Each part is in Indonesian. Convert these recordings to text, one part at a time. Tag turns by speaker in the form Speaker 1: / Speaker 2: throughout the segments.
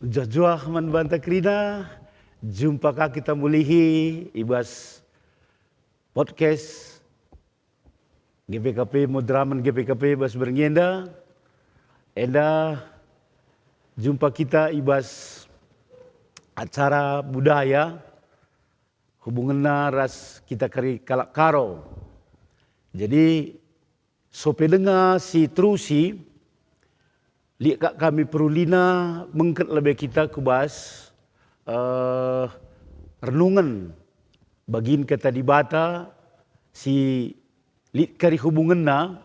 Speaker 1: Jajua man banta krina, jumpa kita mulihi ibas podcast GPKP Modraman GPKP bas berngenda. Enda jumpa kita ibas acara budaya hubungan ras kita kari kalak karo. Jadi sope dengar si terusi lihat kami perulina mengket lebih kita kubas renungan bagin kata di bata si lit kari hubungan na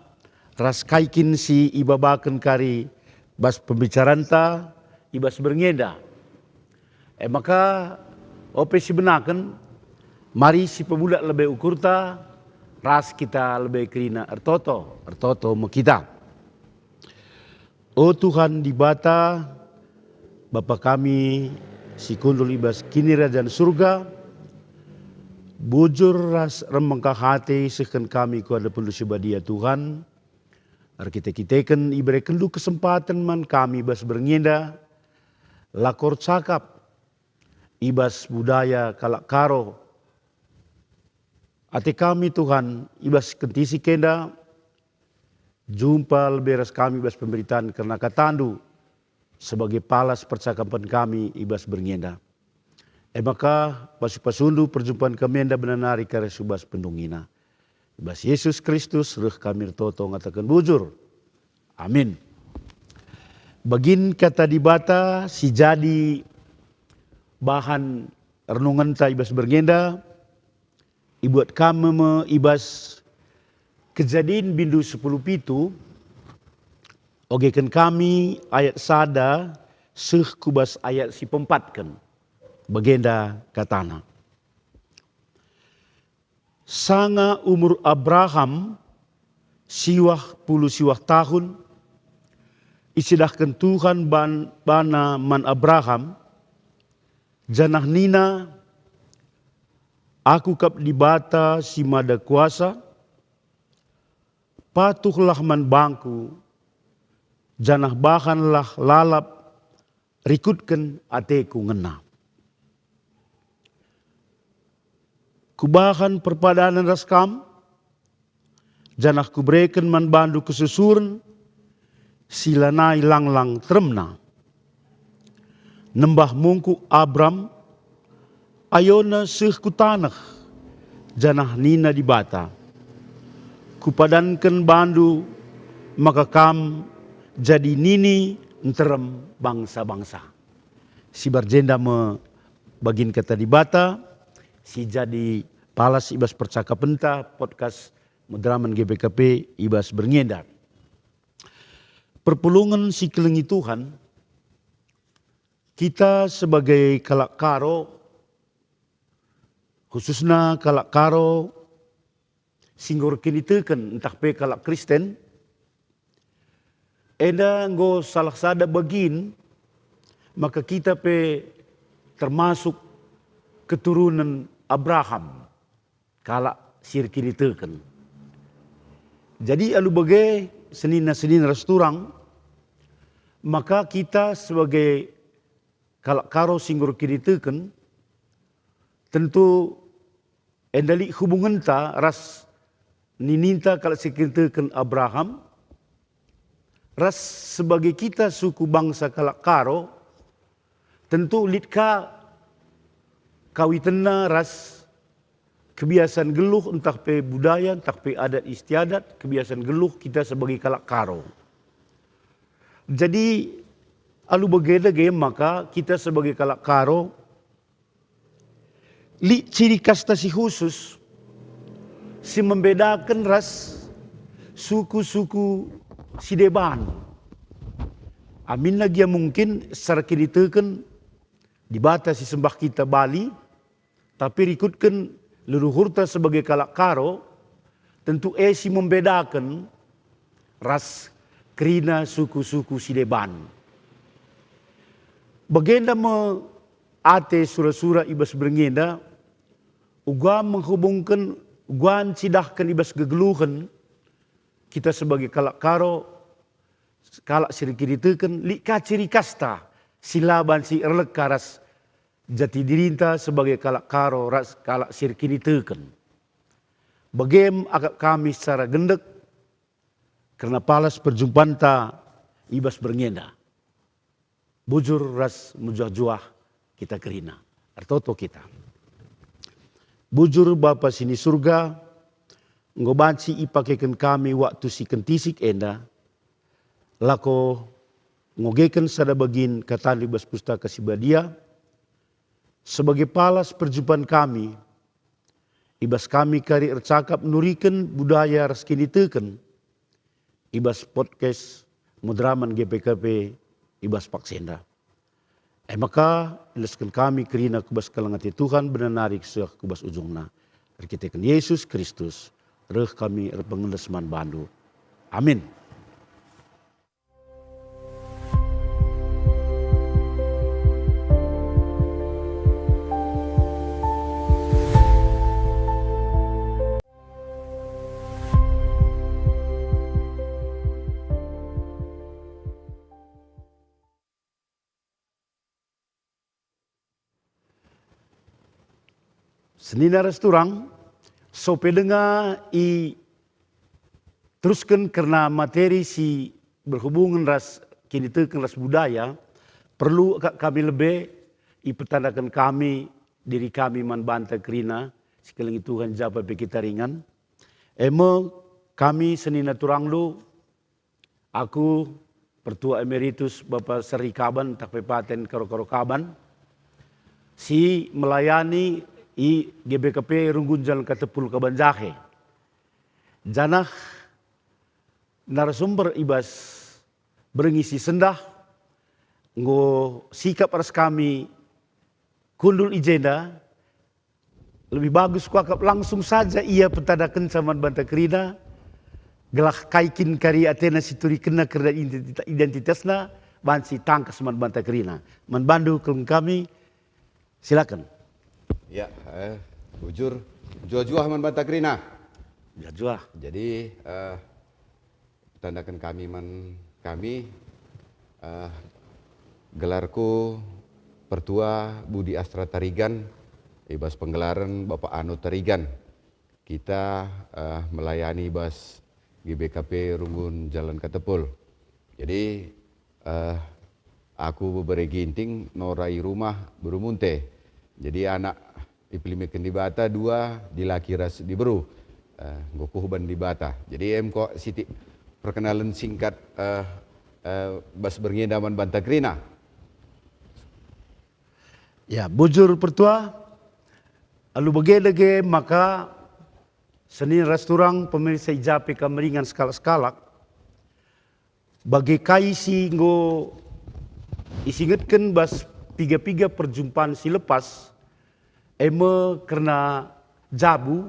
Speaker 1: ras kaikin si ibabakan kari bas pembicaraan ta ibas berngeda. Maka ope si benakan mari si pemuda lebih ukur ta ras kita lebih kerina ertoto mo kita. Oh Tuhan di bata Bapa kami si kundul ibas kini rajaan surga bujur ras remangka hati sehkan kami ku ada pendu sebadia Tuhan arkite-kiteken ibere kendu kesempatan man kami bas berngenda lakor cakap ibas budaya kalak karo ate kami Tuhan ibas kentisi kenda jumpa lebih ras kami ibas pemberitaan karena katandu sebagai palas percakapan kami ibas berngenda. Maka pasundu perjumpaan kami enda benanari kare subas pendungina. Ibas Yesus Kristus reh kami toto ngatakan bujur. Amin. Bagin kata di bata si jadi bahan renungan ta ibas berngenda. Ibuat kami ibas Kejadian bindu 10 pitu, ogekan kami ayat sada seh kubas ayat si pempatkan. Bagenda katana. Sanga umur Abraham siwah tahun, isidahkan Tuhan bana man Abraham, janah nina, aku kap di bata si mada kuasa, patuhlah man bangku, janah bahanlah lalap, rikutkan ateku ngena. Kubahan perpadanan raskam, janah kuberikan man bandu kesusuran, silanai langlang tremna. Nembah mungku Abram, ayona seh kutanah, janah nina di bata. Kupadankan bandu maka kam jadi nini enterem bangsa-bangsa. Si berjenda me bagin kata di bata, si jadi palas ibas percakapan ta podcast Modraman GPKP ibas berngedar. Perpulungan si kelengi Tuhan, kita sebagai kalak karo, khususnya kalak karo singgor kini teken entah pe kalak Kristen, eda nggo salah sada bagin, maka kita pe termasuk keturunan Abraham, kalak sir kini teken. Jadi alu bagai senina resturang, maka kita sebagai kalak karo singgor kini teken, tentu endali hubungan ta ras nininta kalau sekirtakan Abraham, ras sebagai kita suku bangsa kalak karo, tentu litka kawitena ras kebiasaan geluh entah pe budaya, entah pe adat istiadat, kebiasaan geluh kita sebagai kalak karo. Jadi alu begeda maka kita sebagai kalak karo ciri kasta si khusus si membedakan ras suku-suku si deban. Amin lagi yang mungkin secara kiritekan dibatasi sembah kita Bali, tapi ikutkan leluhurta sebagai kalak karo, tentu si membedakan ras kerina suku-suku si deban. Bagenda me ate sura-sura ibas berngenda, uga menghubungkan, uga cidahkan ibas gegeluhan, kita sebagai kalak karo, kalak sirikiritekan, lika ciri kasta, silaban si erlek karas, jati dirinta sebagai kalak karo, ras kalak sirikiritekan. Bagem agak kami secara gendek, karena palas perjumpaan ta ibas berngenda. Bujur ras mujah-juah kita kerina, artoto kita. Bujur Bapa sini surga, ngobanci ipakekan kami waktu si kentisik enda, lako ngogekan sada bagin katan libas pustaka sibadia, sebagai palas perjumpaan kami, ibas kami kari ercakap nurikan budaya raskini teken, ibas podcast mudraman GPKP ibas paksenda. Maka ilaskan kami kerina kubas kalangati Tuhan benar-benar seah kubas ujungna. Arkitekan Yesus Kristus, reh kami pengendesman bandu. Amin. Senina resturang, sope dengar teruskan karena materi si berhubungan ras kini tekan ras budaya, perlu kami lebih pertandakan kami, diri kami man banta kerina, sekalian Tuhan jawab kita ringan. Kami senina turang lu, aku Pertua Emeritus Bapak Seri Kaban, Takpepaten Karo-Karo Kaban, si melayani GBKP Runggun Jalan Katepul Kabanjahe. Janah narasumber ibas berengisi sendah, ngo sikap ras kami kundul ijenda, lebih bagus kuakap langsung saja ia petadakan sama banta kerina, gelah kaikin kari Athena situri kena kerja identitasna, bansi tangkas man banta kerina. Man bandu kami, silakan.
Speaker 2: Ya, bujur juah-juah man banta kerina.
Speaker 1: Juah.
Speaker 2: Jadi tandakan kami gelarku Pertua Budi Astra Tarigan, ibas penggelaran Bapak Anu Tarigan. Kita melayani ibas GBKP Runggun Jalan Katepul. Jadi aku bereginting norai rumah berumunte. Jadi anak ipilimekan di Bata, dua di laki ras di Beru, gokuhban di Bata. Jadi kok siti perkenalan singkat bas berngedaman Banta Kerina.
Speaker 1: Ya, bujur Pertua, alu bagedege maka Senin resturang pemirsa ijape kameringan skala-skala bagi kaisi ngo isingetkan bas piga-piga perjumpaan si lepas karena jabu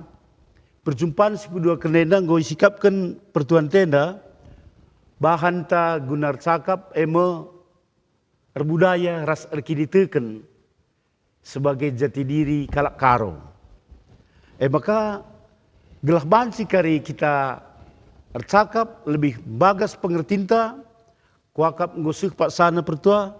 Speaker 1: perjumpaan si kedua kenenda ngo isikapkan pertuan tenda bahan ta gunar cakap erbudaya ras erkiditeken sebagai jati diri kalak karo. Maka gelah bansi kari kita ercakap lebih bagas pengertinta kuakap ngosuk pak sana Pertua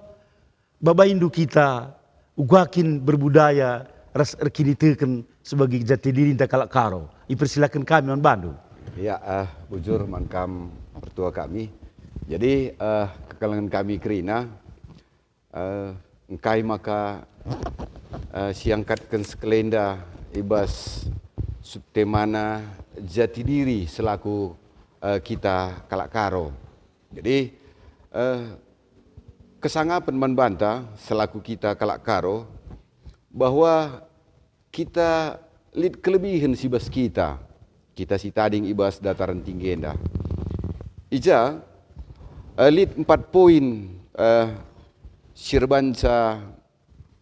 Speaker 1: babaindu kita ugakin berbudaya ras erkiditeken sebagai jati diri inta kalak karo. Ipersilakan kami man bandu.
Speaker 2: Ya, bujur mankam Pertua kami. Jadi kekalangan kami Kerina engkai maka siangkatkan sekelenda ibas subtemana jati diri selaku kita kalak karo. Jadi kesangapan membantah selaku kita kalak karo bahwa kita lid kelebihan sibas kita si tading ibas dataran tinggi endah. Ija lid 4 poin sirbanca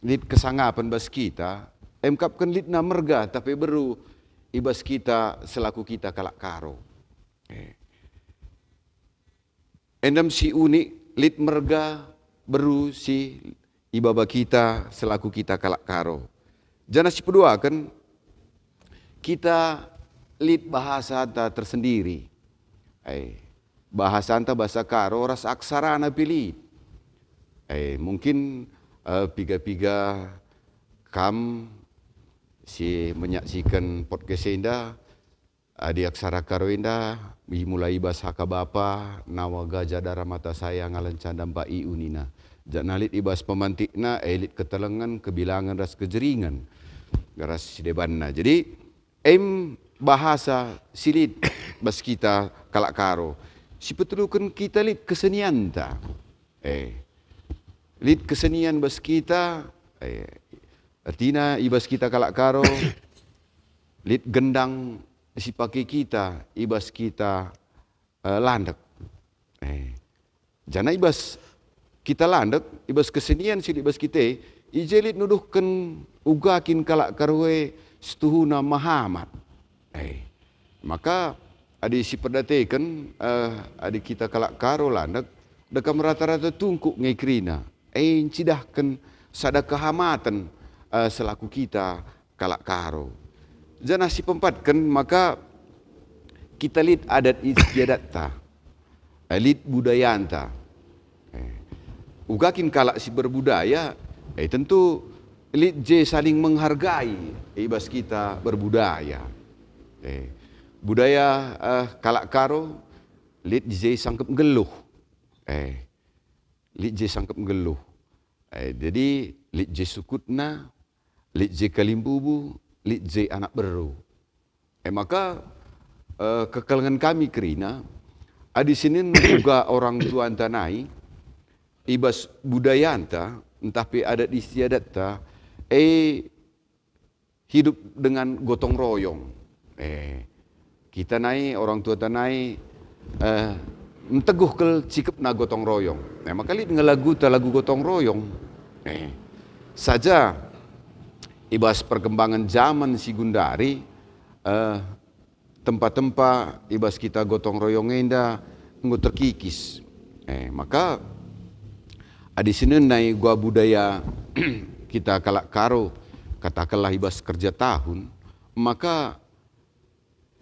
Speaker 2: lid kesangapan bas kita emkapkan lid na merga tapi beru ibas kita selaku kita kalak karo. Endam si unik lid merga beru si ibaba kita selaku kita kalak karo. Jana si kedua kan kita lid bahasa anta tersendiri. Bahasa anta bahasa karo ras aksara na pilih. Mungkin piga-piga kam si menyaksikan podcast indah di aksara karo indah mulai bahasa kabapa nawa gajah darah mata saya ngalan candam ba iunina. Janalit ibas pemantikna elit ketelengan kebilangan ras kejeringan garas sidebanna. Jadi bahasa silit bas kita kalak karo si petulukan kita lit kesenian ta lit kesenian bas kita artinya ibas kita kalak karo lit gendang si pakai kita ibas kita landek jana ibas kita landek ibas kesenian si ibas kita ijelit nuduhkan ugakin kalak karwe setuhuna mahamat. Maka adi si perdatekan adi kita kalak karo landek dekam rata-rata tungkuk ngekrina. Cidahkan sada kehamatan selaku kita kalak karo. Jana si pempatkan maka kita lid adat istiadat ta. Lid budayanta. Ugakin kalak si berbudaya tentu lid je saling menghargai ibas kita berbudaya. Budaya kalak karo lid je sangkep geluh. Lid je sangkep geluh. Jadi lid je sukutna, lid je kalimbubu, lid je anak beru. Maka kekalangan kami kerina adi sinin juga orang tua antanai ibas budaya anta entah pe adat istiadat ta hidup dengan gotong royong. Kita naik orang tua tanai menteguh ke cikep na gotong royong. Maka li ngelagu ta lagu gotong royong. Saja ibas perkembangan zaman si Gundari tempat-tempat ibas kita gotong royong enda nggo terkikis. Maka adi sini nai gua budaya kita kalak karo katakanlah ibas kerja tahun, maka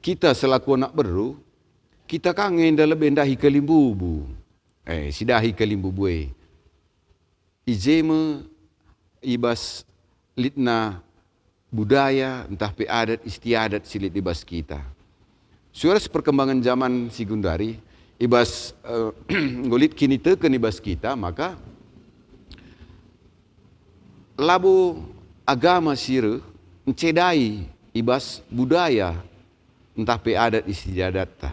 Speaker 2: kita selaku anak beru kita kangen dalam bendahi kelimbubu. Sidahi kelimbubu ijeme ibas litna budaya entah pe adat istiadat silit ibas kita. Suara perkembangan zaman si Gundari ibas ngolit kini teken ibas kita maka labu agama sire mencedai ibas budaya entah pe adat istiadat ta.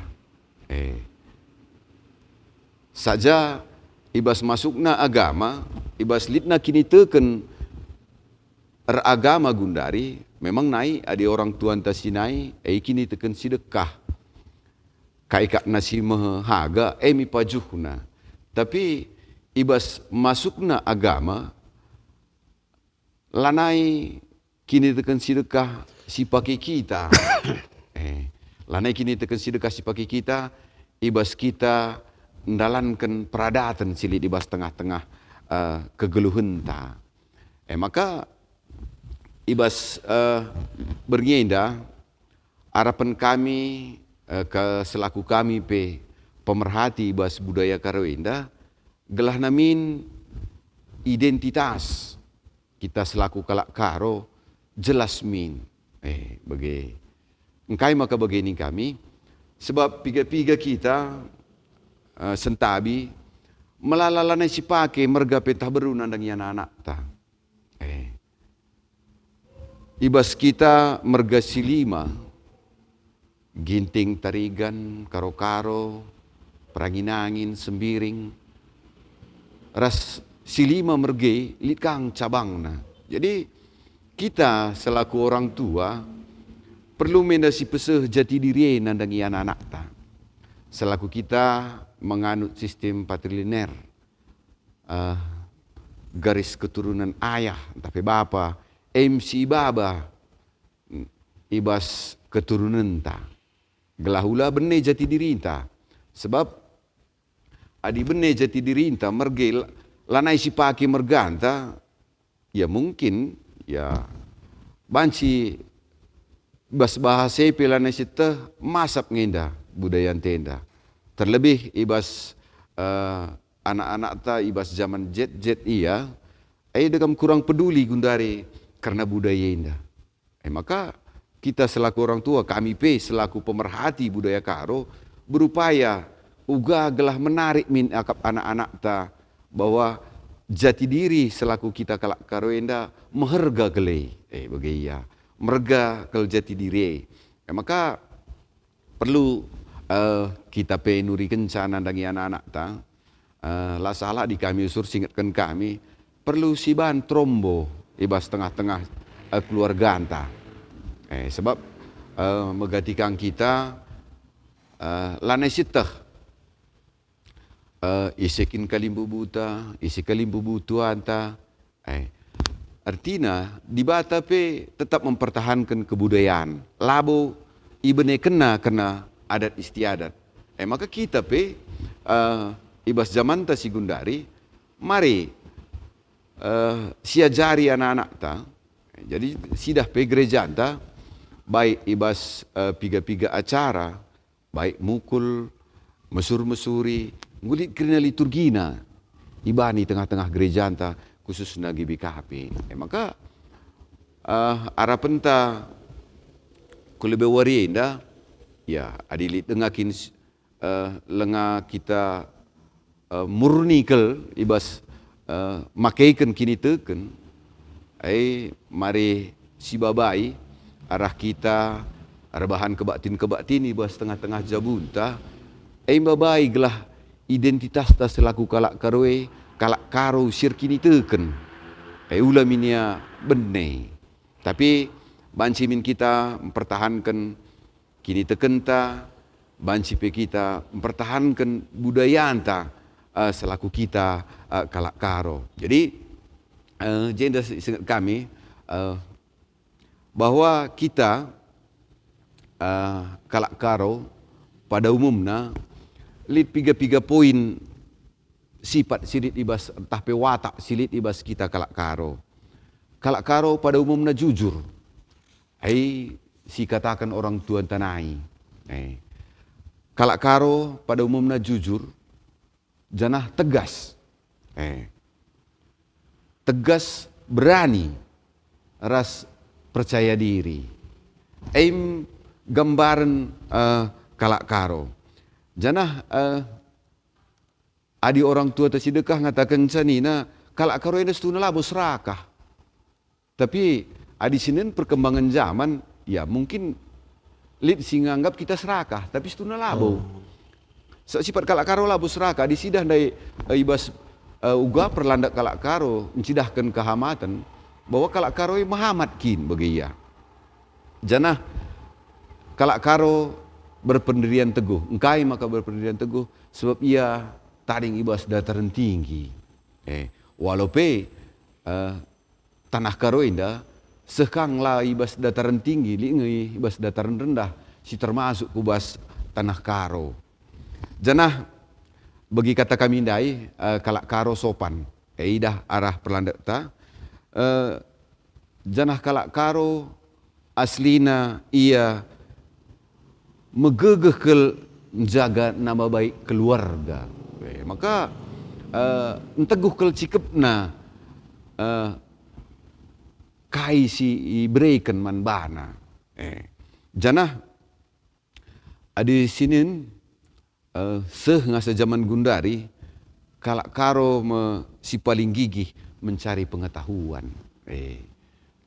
Speaker 2: Saja ibas masukna agama ibas litna kini teken agama Gundari memang naik ada orang tuan ta sinai kini teken sedekah kai kak nasi mahaga mi pajuhna tapi ibas masukna agama lanai kini tekan sedekah si pakai kita. Lanai kini tekan sedekah si pakai kita, ibas kita ndalankan peradatan silit ibas tengah-tengah kegeluhan ta. Maka ibas bernyenda harapan kami ke selaku kami pe pemerhati ibas budaya Karawenda gelah namin identitas kita selaku kalak karo jelas min bagi engkai maka begini kami sebab piga-piga kita sentabi Malalalana si pake merga petah beru nandang anak ta. Ibas kita merga silima, ginting tarigan, karo-karo, perangin-angin, sembiring. Ras silima merge likang cabangna. Jadi kita selaku orang tua perlu mendasi peseh jati diri nandangi anak-anak ta. Selaku kita menganut sistem patrilinear, garis keturunan ayah, tapi bapa, MC baba, ibas keturunan ta. Gelahula bene jati diri ta. Sebab adi bene jati diri ta mergel lanai si paki merganta, ya mungkin ya banci bas bahasa pelana sita masap ngenda budaya tenda. Terlebih ibas anak-anak ta ibas zaman jet iya, dekam kurang peduli gundari karena budaya indah. Maka kita selaku orang tua, kami selaku pemerhati budaya karo berupaya uga gelah menarik min akap anak-anak ta bahwa jati diri selaku kita kalak karo enda meherga gele bagaya merga kel jati diri. Maka perlu kita nuri kencana dangi anak-anak ta lah salah di kami usur singatkan kami perlu siban trombo ibas tengah-tengah keluarga anta. Sebab megatikan kita lanesitah isikin kalimbu buta, isi kalimbu butuan ta. Artinya di bata pe tetap mempertahankan kebudayaan. Labo ibene kena adat istiadat. Maka kita pe ibas zaman ta sigundari, mari siajari anak-anak ta. Jadi sidah pe gereja ta, baik ibas piga-piga acara, baik mukul, mesur-mesuri, ngulit kerana liturgina, ibani tengah-tengah gereja ta, khusus na GBKP. Maka harapan ta kulebe wari inda, ya adilit dengakin lenga kita murni kel ibas makaikan kini teken, mari si babai arah kita arah bahan kebatin ibas tengah-tengah jabunta, babai gelah identitas ta selaku kalak karoe kalak karo sirkini teken ulah minia benne. Tapi banci min kita mempertahankan kini teken ta, banci pe kita mempertahankan budaya anta selaku kita kalak karo. Jadi jenda ingat kami bahwa kita kalak karo pada umumnya lit piga poin sifat silit ibas entah pe watak silit ibas kita kalak karo. Kalak karo pada umumnya jujur. Si katakan orang tua tanai. Kalak karo pada umumnya jujur, janah tegas. Tegas, berani, ras percaya diri. Gambaran kalak karo. Janah adi orang tua tersidekah ngatakan canina kalak karo ini setuna labo serakah. Tapi adi sinin perkembangan zaman ya mungkin lid singanggap kita serakah tapi setuna labo. Sifat kalak karo labo serakah di sidah dari ibas uga perlandak kalak karo mencidahkan kehamatan bahwa kalak karo mahamat kin bagiya. Janah kalak karo berpendirian teguh, engkai maka berpendirian teguh sebab ia taring ibas dataran tinggi. Walaupun tanah karo indah sekang lah ibas dataran tinggi, lingi ibas dataran rendah, si termasuk kubas tanah karo. Janah bagi kata kami indai kalak karo sopan, idah arah perlandak ta. Janah kalak karo aslina ia megegeh ke menjaga nama baik keluarga. Maka enteguh kel cikepna kai si ibreikan man bana. Janah adi sinin ngasa zaman gundari kalak karo si paling gigih mencari pengetahuan.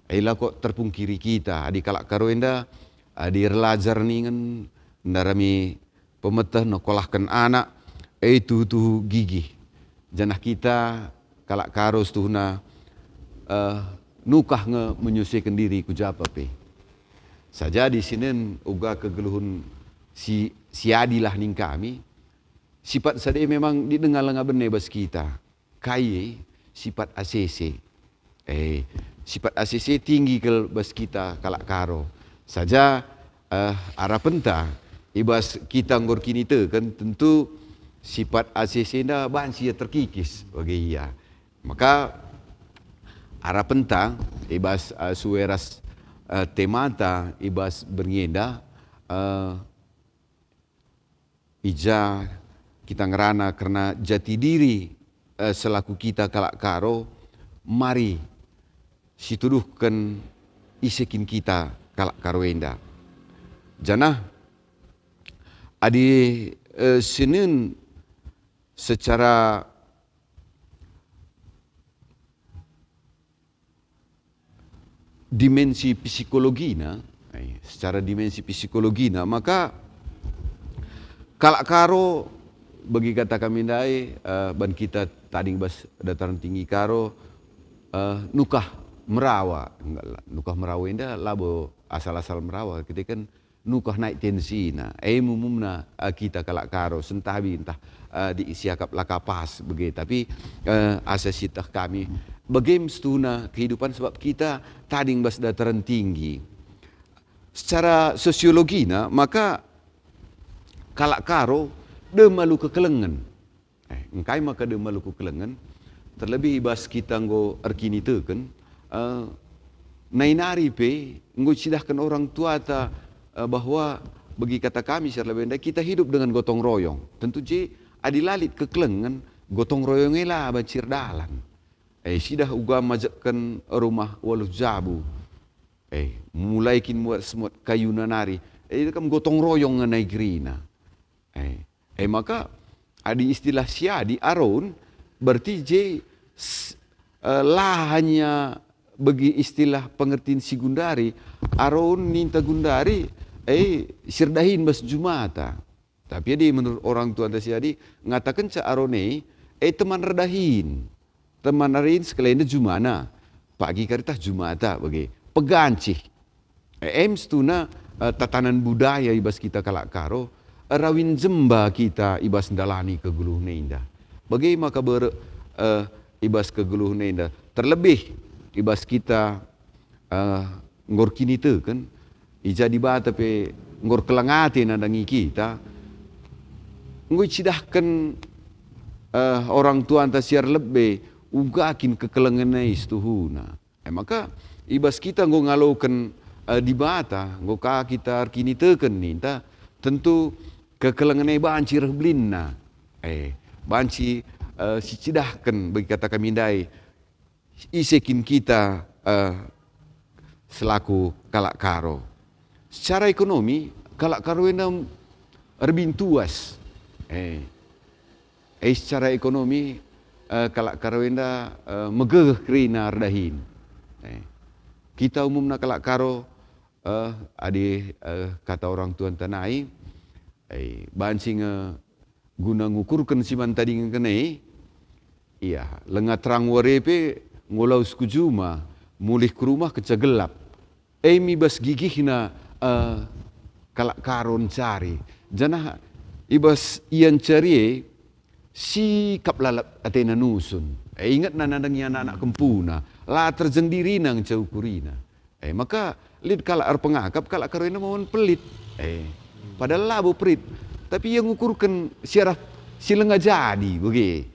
Speaker 2: Ila kok terpungkiri kita, adi kalak karo enda, adi relajar ningan, ndarami pemetah nokolahkan anak, tuh gigih. Janah kita kalak karo stuhna nukah menyusuikan diri ku japape. Saja di sini uga kegeluhun si adilah ning kami, sifat sade memang didengar lenga benebas kita. Kaye sifat ACC. Sifat ACC tinggi ke bas kita kalak karo. Saja arah penta ibas kita ngor kini te kan tentu sifat ACC nda bansi terkikis bagi ia. Maka arah penta ibas sueras temata ibas berngenda ija kita ngerana karena jati diri selaku kita kalak karo, mari situduhkan isekin kita kalak karo enda. Janah adi Senin secara dimensi psikologina, maka kalak karo bagi kata kami dai ban kita tading bas dataran tinggi karo nukah merawa, nukah merawa indah labo asal-asal merawa kita kan nukah naik tensi na mumumna kita kalak karo sentabi entah di siakap lakapas begitu tapi asasitah kami bagaim stuna kehidupan sebab kita tading bas dataran tinggi secara sosiologina maka kalak karo de malu kekelengan engkai maka de malu kekelengan terlebih bas kita nggo arkini teken nainari pe nggo cidahkan orang tua ta bahwa bagi kata kami secara lebih kita hidup dengan gotong royong. Tentu je adilalit kekelengan gotong royong lah bacir dalan. Sidah uga majakkan rumah waluh jabu. Mulai kin muat semut kayu nanari. Itu kan gotong royong nganai gerina. Maka adi istilah siadi aron berarti je lah hanya bagi istilah pengertian si gundari aron ninta gundari sirdahin bas jumata tapi dia menurut orang tua si adi ngatakan ca arone teman redahin sekalian jumana pagi karitah jumata bagi pegancih stuna tatanan budaya ibas kita kalak karo rawin jemba kita ibas ndalani keguluh neinda bagi maka ibas keguluh neinda terlebih ibas kita ngor kini te kan ija di bata pe ngor kelangati nadangi kita ngoi cidahkan orang tua anta siar lebih ugakin kekelenganai istuhuna maka ibas kita nggo ngalaukan di bata nggo ka kita kini te kan ninta tentu kekelenganai banci reblinna banci si cidahkan bagi kata kami dai isekin kita selaku kalak karo. Secara ekonomi kalak karo enam erbintuas. Secara ekonomi kalak karo enda megeh krina ardahin. Kita umumna kalak karo adi kata orang tuan tanai bancing guna ngukurkan siman tadi kenai iya lengat terang warepe ngolau sekujuma mulih ke rumah kecagelap mi bas gigihna kalak karon cari janah ibas ian cari sikap lalap atena nusun ingat nanadang anak-anak kempuna la terjendiri nang caukurina maka lid kalak ar pengakap kalak karena mohon pelit padahal labu pelit tapi yang ukurkan siarah silenga jadi bagi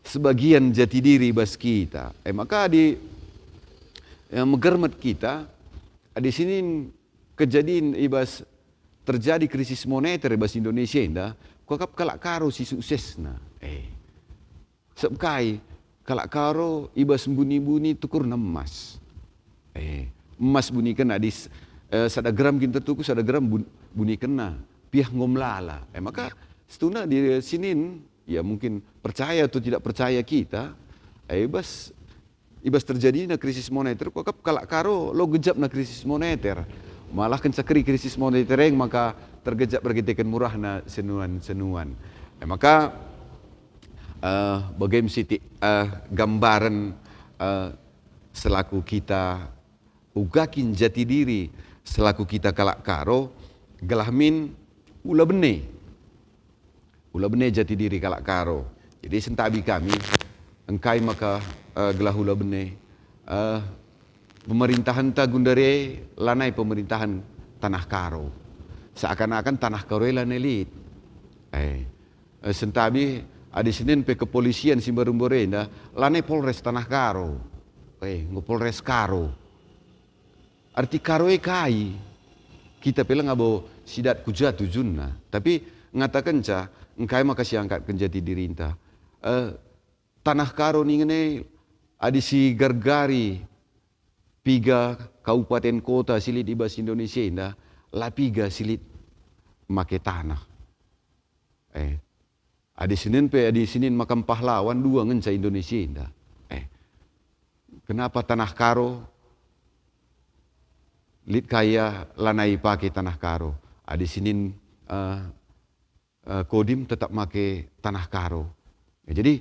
Speaker 2: sebagian jati diri bas kita. Maka di megermet kita di sini kejadian ibas terjadi krisis moneter ibas Indonesia indah kuakap kalak karo si suksesna. Sebkai kalak karo ibas bunyi-bunyi tukur emas. Emas bunyi kena di sada gram kita tuku sada gram bunyi kena piah ngomlala. Maka Setuna di Senin, ya mungkin percaya atau tidak percaya kita, ibas terjadi na krisis moneter, kok kalak karo lo gejap na krisis moneter. Malah kencakri krisis moneter yang maka tergejap bergitekan murah na senuan-senuan. Maka bagaimana sih gambaran selaku kita ugakin jati diri, selaku kita kalak karo, gelahmin ula bene jati diri kalak karo. Jadi sentabi kami, engkai maka gelah ula bene, pemerintahan ta gundare lanai pemerintahan tanah karo. Seakan-akan tanah karo lan elit. Sentabi adi Senin pe kepolisian si Barumborenda lanai Polres tanah karo. Polres karo. Arti karo kai. Kita bilang abo sidat kuja tujunna. Tapi ngatakan ca engkai makasih angkat kenjati dirinta. Tanah karo ningene adi si gargari piga kabupaten kota silit ibas Indonesia indah la piga silit make tanah. Adi Senin makam pahlawan dua ngenca Indonesia indah. Kenapa tanah karo lit kaya lanai pakai tanah karo. Adi Senin Kodim tetap make tanah karo. Jadi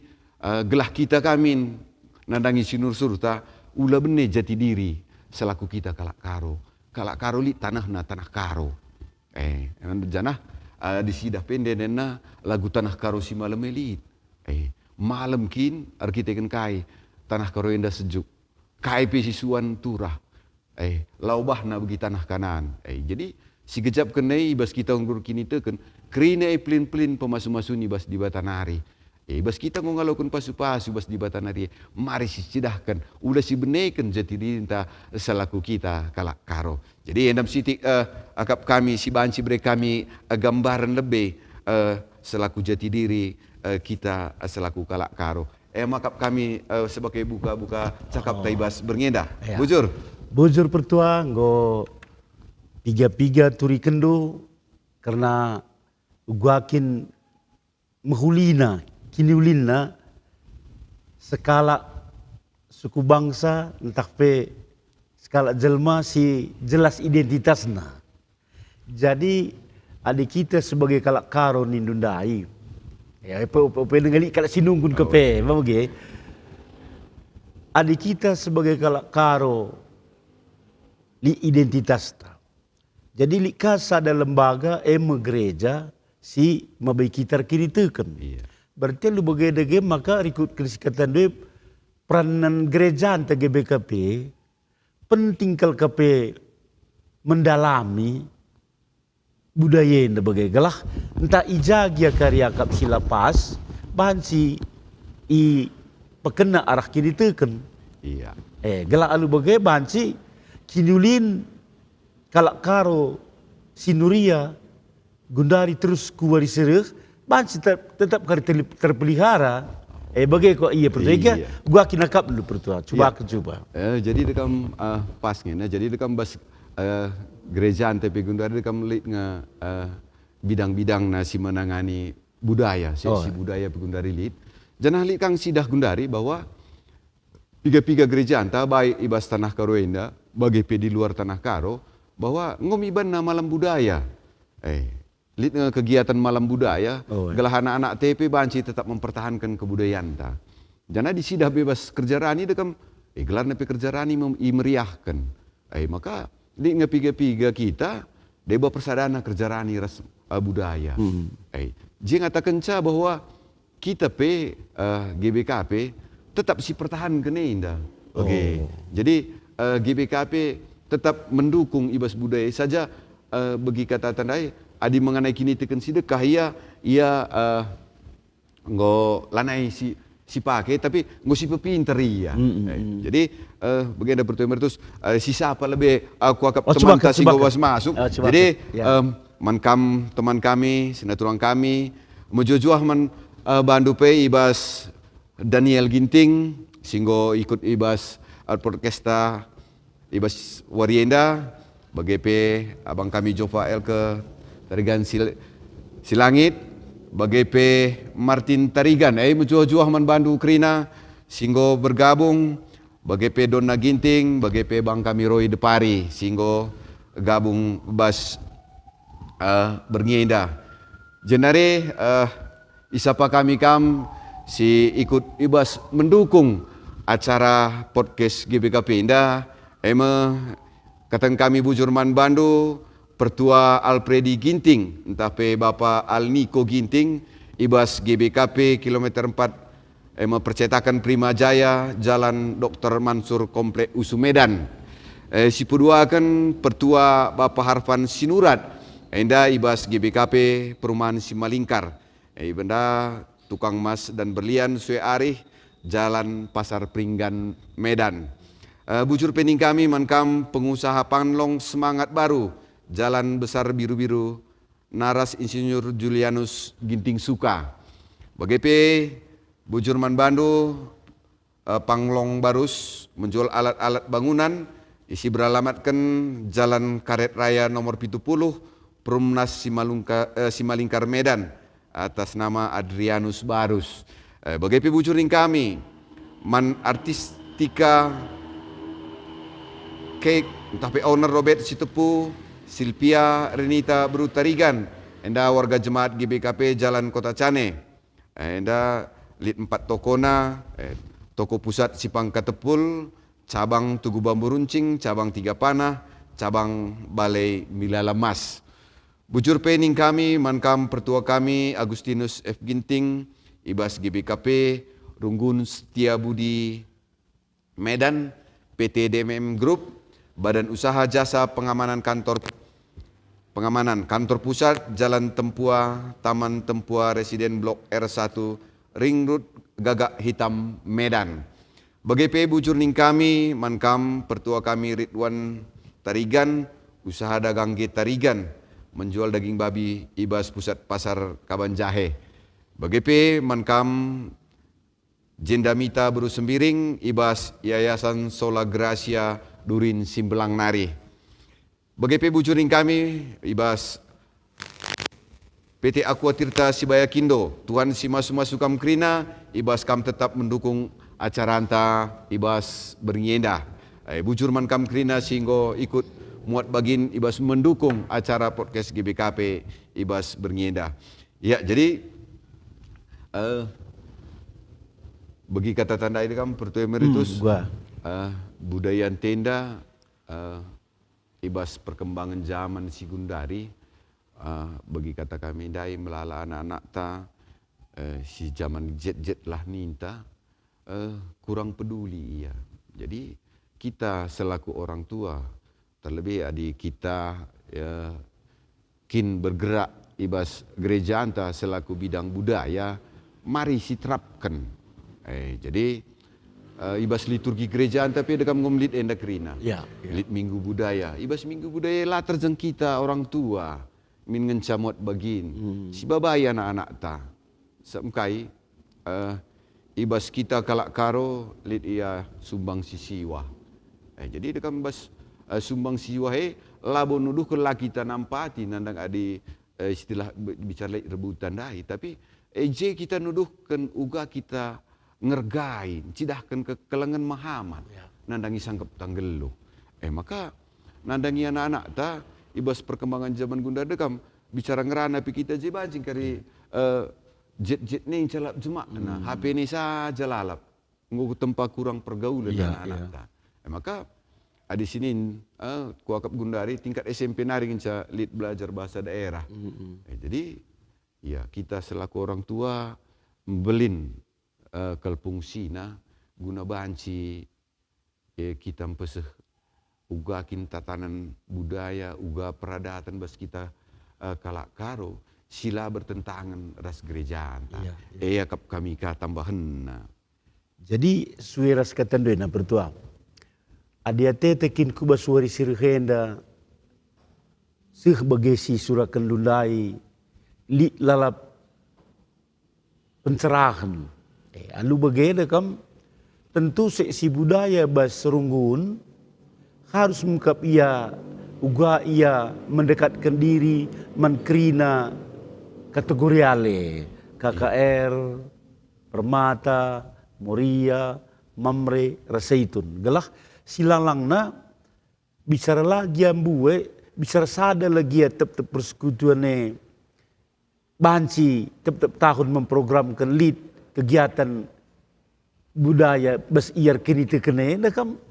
Speaker 2: gelah kita kami nandangi sinur surta ula bene jati diri selaku kita kalak karo. Kalak karo lit tanah na tanah karo. Janah di sidah pendek na lagu tanah karo si malam elit. Malam kin arkiteken kai tanah karo indah sejuk. Kai pesisuan turah. Laubah na bagi tanah kanan. Jadi si gejap kenai bas kita nggur kini teken krine plin-plin pemasu-masu ni bas di batanari. Bas kita ngalaukun pasu-pasu bas di batanari. Mari si cidahkan udah si benekan jati diri selaku kita kalak karo. Jadi endam siti akap kami si banci bre kami gambaran lebih selaku jati diri kita selaku kalak karo. Makap kami sebagai buka-buka cakap taibas berngeda. Ya.
Speaker 1: Bujur pertua nggo piga-piga turi kendo karena guakin mehulina kini ulina skala suku bangsa entah pe skala jelma si jelas identitasna. Jadi adik kita sebagai kalak karo nindundai. Ya pe ningali kalak sinungkun kepe, bagi. Adik kita sebagai kalak karo li identitas ta. Jadi li kasa ada lembaga gereja si mabai kita kini teken. Iya. Berarti lu bagedege maka ikut krisikatan dua peranan gereja anta GBKP penting kal KP mendalami budaya yang bagai gelah entah ijagia karya kap silapas bahan si i pekena arah kini teken.
Speaker 2: Iya.
Speaker 1: Gelah alu bagai bahan si kinulin kalak karo sinuria gundari terus kuari sereh banci tetap terpelihara bagai kok iya pertama gua kinakap dulu pertua coba
Speaker 2: jadi dekam pasnya jadi dekam bas gereja tapi gundari dekam lit nga bidang-bidang nasi menangani budaya si budaya pegundari lit janah lit kang sidah gundari bahwa piga-piga gereja anta baik ibas tanah karo enda bagi di luar tanah karo bahwa ngomiban na malam budaya. Lit kegiatan malam budaya, gelah anak-anak TP banci tetap mempertahankan kebudayaan ta. Jana di sidah bebas kerja rani dekam gelar nepe kerja rani meriahkan. Maka di ngepiga-piga kita deba persadana kerja rani budaya. Jing ngatakan ca bahwa kita GBKP tetap si pertahankan indah. Jadi GBKP tetap mendukung ibas budaya saja bagi kata tandai adi mengenai kini tekan sedekah ia ngo lanai si pakai tapi ngo si pepinter iya. Jadi begini pertama terus sisa apa lebih aku akap teman kasih gawas masuk. Jadi teman kami sinatulang kami mejujuah bandu pe ibas Daniel Ginting singgo ikut ibas orkestra ibas Warienda bagi abang kami Jofael ke Tarigan Silangit BGP Martin Tarigan, menjuah-juah man Bandu Krina, singgo bergabung, BGP Donna Ginting, BGP Bang Kamiroi Depari, singgo gabung bas berngenda. Jenare isapa kami si ikut ibas mendukung acara podcast GBKP Indah, katan kami bujurman Bandu, Pertua Alpredi Ginting, entah pe Bapak Alniko Ginting, ibas GBKP kilometer 4, percetakan Prima Jaya, Jalan Dr. Mansur Komplek Usumedan. Si kedua kan Pertua Bapak Harfan Sinurat, enda ibas GBKP Perumahan Simalingkar, benda tukang emas dan berlian Sue Arih, Jalan Pasar Pringgan Medan. Bujur pening kami mankam pengusaha panlong semangat baru, Jalan Besar Biru-Biru, Naras Insinyur Julianus Ginting Suka. BGP Bujurman Bandu, Panglong Barus, menjual alat-alat bangunan, isi beralamatkan Jalan Karet Raya nomor 70, Perumnas Simalingkar Medan, atas nama Adrianus Barus. BGP bujuring kami, Man Artistika Cake, entah pe owner Robert Sitepu, Silvia Renita Brutarigan, enda warga jemaat GBKP Jalan Kota Cane, enda lit 4 tokona, toko pusat Sipang Katepul, cabang Tugu Bambu Runcing, cabang Tiga Panah, cabang Balai Milala Mas. Bujur pening kami, mankam pertua kami Agustinus F. Ginting, ibas GBKP, Runggun Setia Budi Medan, PT DMM Group, Badan Usaha Jasa Pengamanan Kantor Pusat, Jalan Tempua, Taman Tempua Residen Blok R1, Ring Road, Gagak Hitam, Medan. BGP bujurning kami, mankam pertua kami Ridwan Tarigan, usaha dagang G Tarigan, menjual daging babi, ibas Pusat Pasar Kabanjahe. BGP mankam Jendamita Buru Sembiring, ibas Yayasan Sola Gracia Durin Simbelang Nari. BGP bujuring kami, ibas PT Aqua Tirta Sibaya Kindo, Tuan Simasuma Sukam Krina, ibas kam tetap mendukung acara anta, ibas berngenda. Bujurman kam Krina singgo ikut muat bagin, ibas mendukung acara podcast GBKP, ibas berngenda. Ya, jadi bagi kata tanda ini kan Pertua Emeritus, budaya tenda, ibas perkembangan zaman Sigundari, bagi kata kami dai melala anak-anak ta, si zaman jet-jet lah ninta, kurang peduli ia. Jadi kita selaku orang tua, terlebih adik kita kin bergerak ibas gereja anta selaku bidang budaya, mari diterapkan. Jadi ibas liturgi gereja tapi dekam ngomlit enda krina. Lit minggu budaya. Ibas minggu budaya lah terjeng kita orang tua min ngencamot bagin. Si babaya anak-anak ta. Samkai ibas kita kalak karo lit ia sumbang sisiwa. Jadi dekam bas sumbang siwa labo nuduh ke laki ta nampati nandang adi istilah bicara rebutan dai, tapi kita nuduhkan uga kita ngergain, cidahkan ke kelengan Muhammad, nandangi sangkep tanggelu. Maka nandangi anak-anak ta, ibas perkembangan zaman gunda dekam, bicara ngerana pi kita jebancing kari jet-jet ni calap jemak, nah HP ni saja lalap, nguku tempat kurang pergaulan anak-anak ta. Maka di sini kuakap gundari tingkat SMP nari nginca lead belajar bahasa daerah. Jadi ya kita selaku orang tua membelin kelpungsina guna banci kita peseh uga kin tatanan budaya uga peradatan bas kita kalak karo sila bertentangan ras gereja anta. Kap kami ka tambahan.
Speaker 1: Jadi suiras katandoi na pertua. Adia tekin kuba suari sirhenda sih bagesi surakan lulai li lalap pencerahan. Alu bagenda kam tentu seksi budaya bas serunggun harus mengkap ia uga ia mendekatkan diri menkrina kategoriale, KKR, Permata, Moria, Mamre, Raseitun. Gelah silalangna bicara lagi ambue, bicara sada lagi ya tep persekutuan banci tep tahun memprogramkan lead kegiatan budaya bas iar kini tekene, nah kam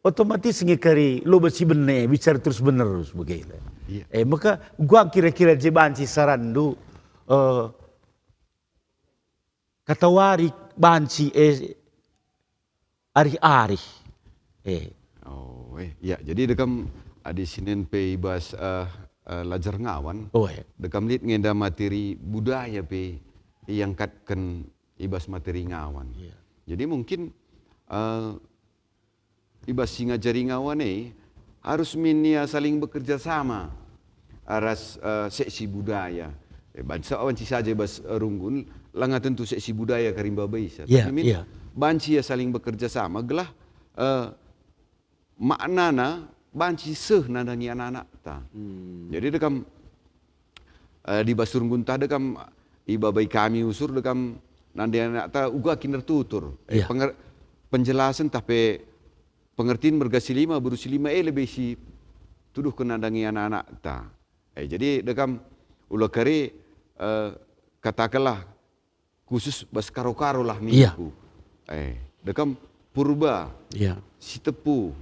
Speaker 1: otomatis ngekari lo besi bene bicara terus menerus begitu.
Speaker 2: Iya.
Speaker 1: Maka gua kira-kira je banci sarandu katawari banci ari-ari.
Speaker 2: Oh, ya jadi dekam di sinin pe ibas lajar ngawan.
Speaker 1: Oh ya.
Speaker 2: Dekam lihat ngenda materi budaya pe yang katkan ibas materi ngawan.
Speaker 1: Iya.
Speaker 2: Jadi mungkin ibas singa jari ngawan harus minia saling bekerja sama aras seksi budaya. Bansa banci saja ibas runggun langa tentu seksi budaya karimba baisa.
Speaker 1: Iya,
Speaker 2: Tapi
Speaker 1: iya.
Speaker 2: banci ya saling bekerja sama gelah maknana banci seh nandangi anak-anak ta. Jadi dekam di basurunggun ta dekam ibabai kami usur dekam nandi anak ta uga kinder tutur.
Speaker 1: Iya.
Speaker 2: Penjelasan tapi pengertian bergasi lima berusi lima lebih si tuduh ke nandangi anak-anak ta. Jadi dekam ulah kari katakanlah khusus bas karo-karo lah
Speaker 1: Iya.
Speaker 2: minggu. Dekam purba,
Speaker 1: Iya.
Speaker 2: si tepu.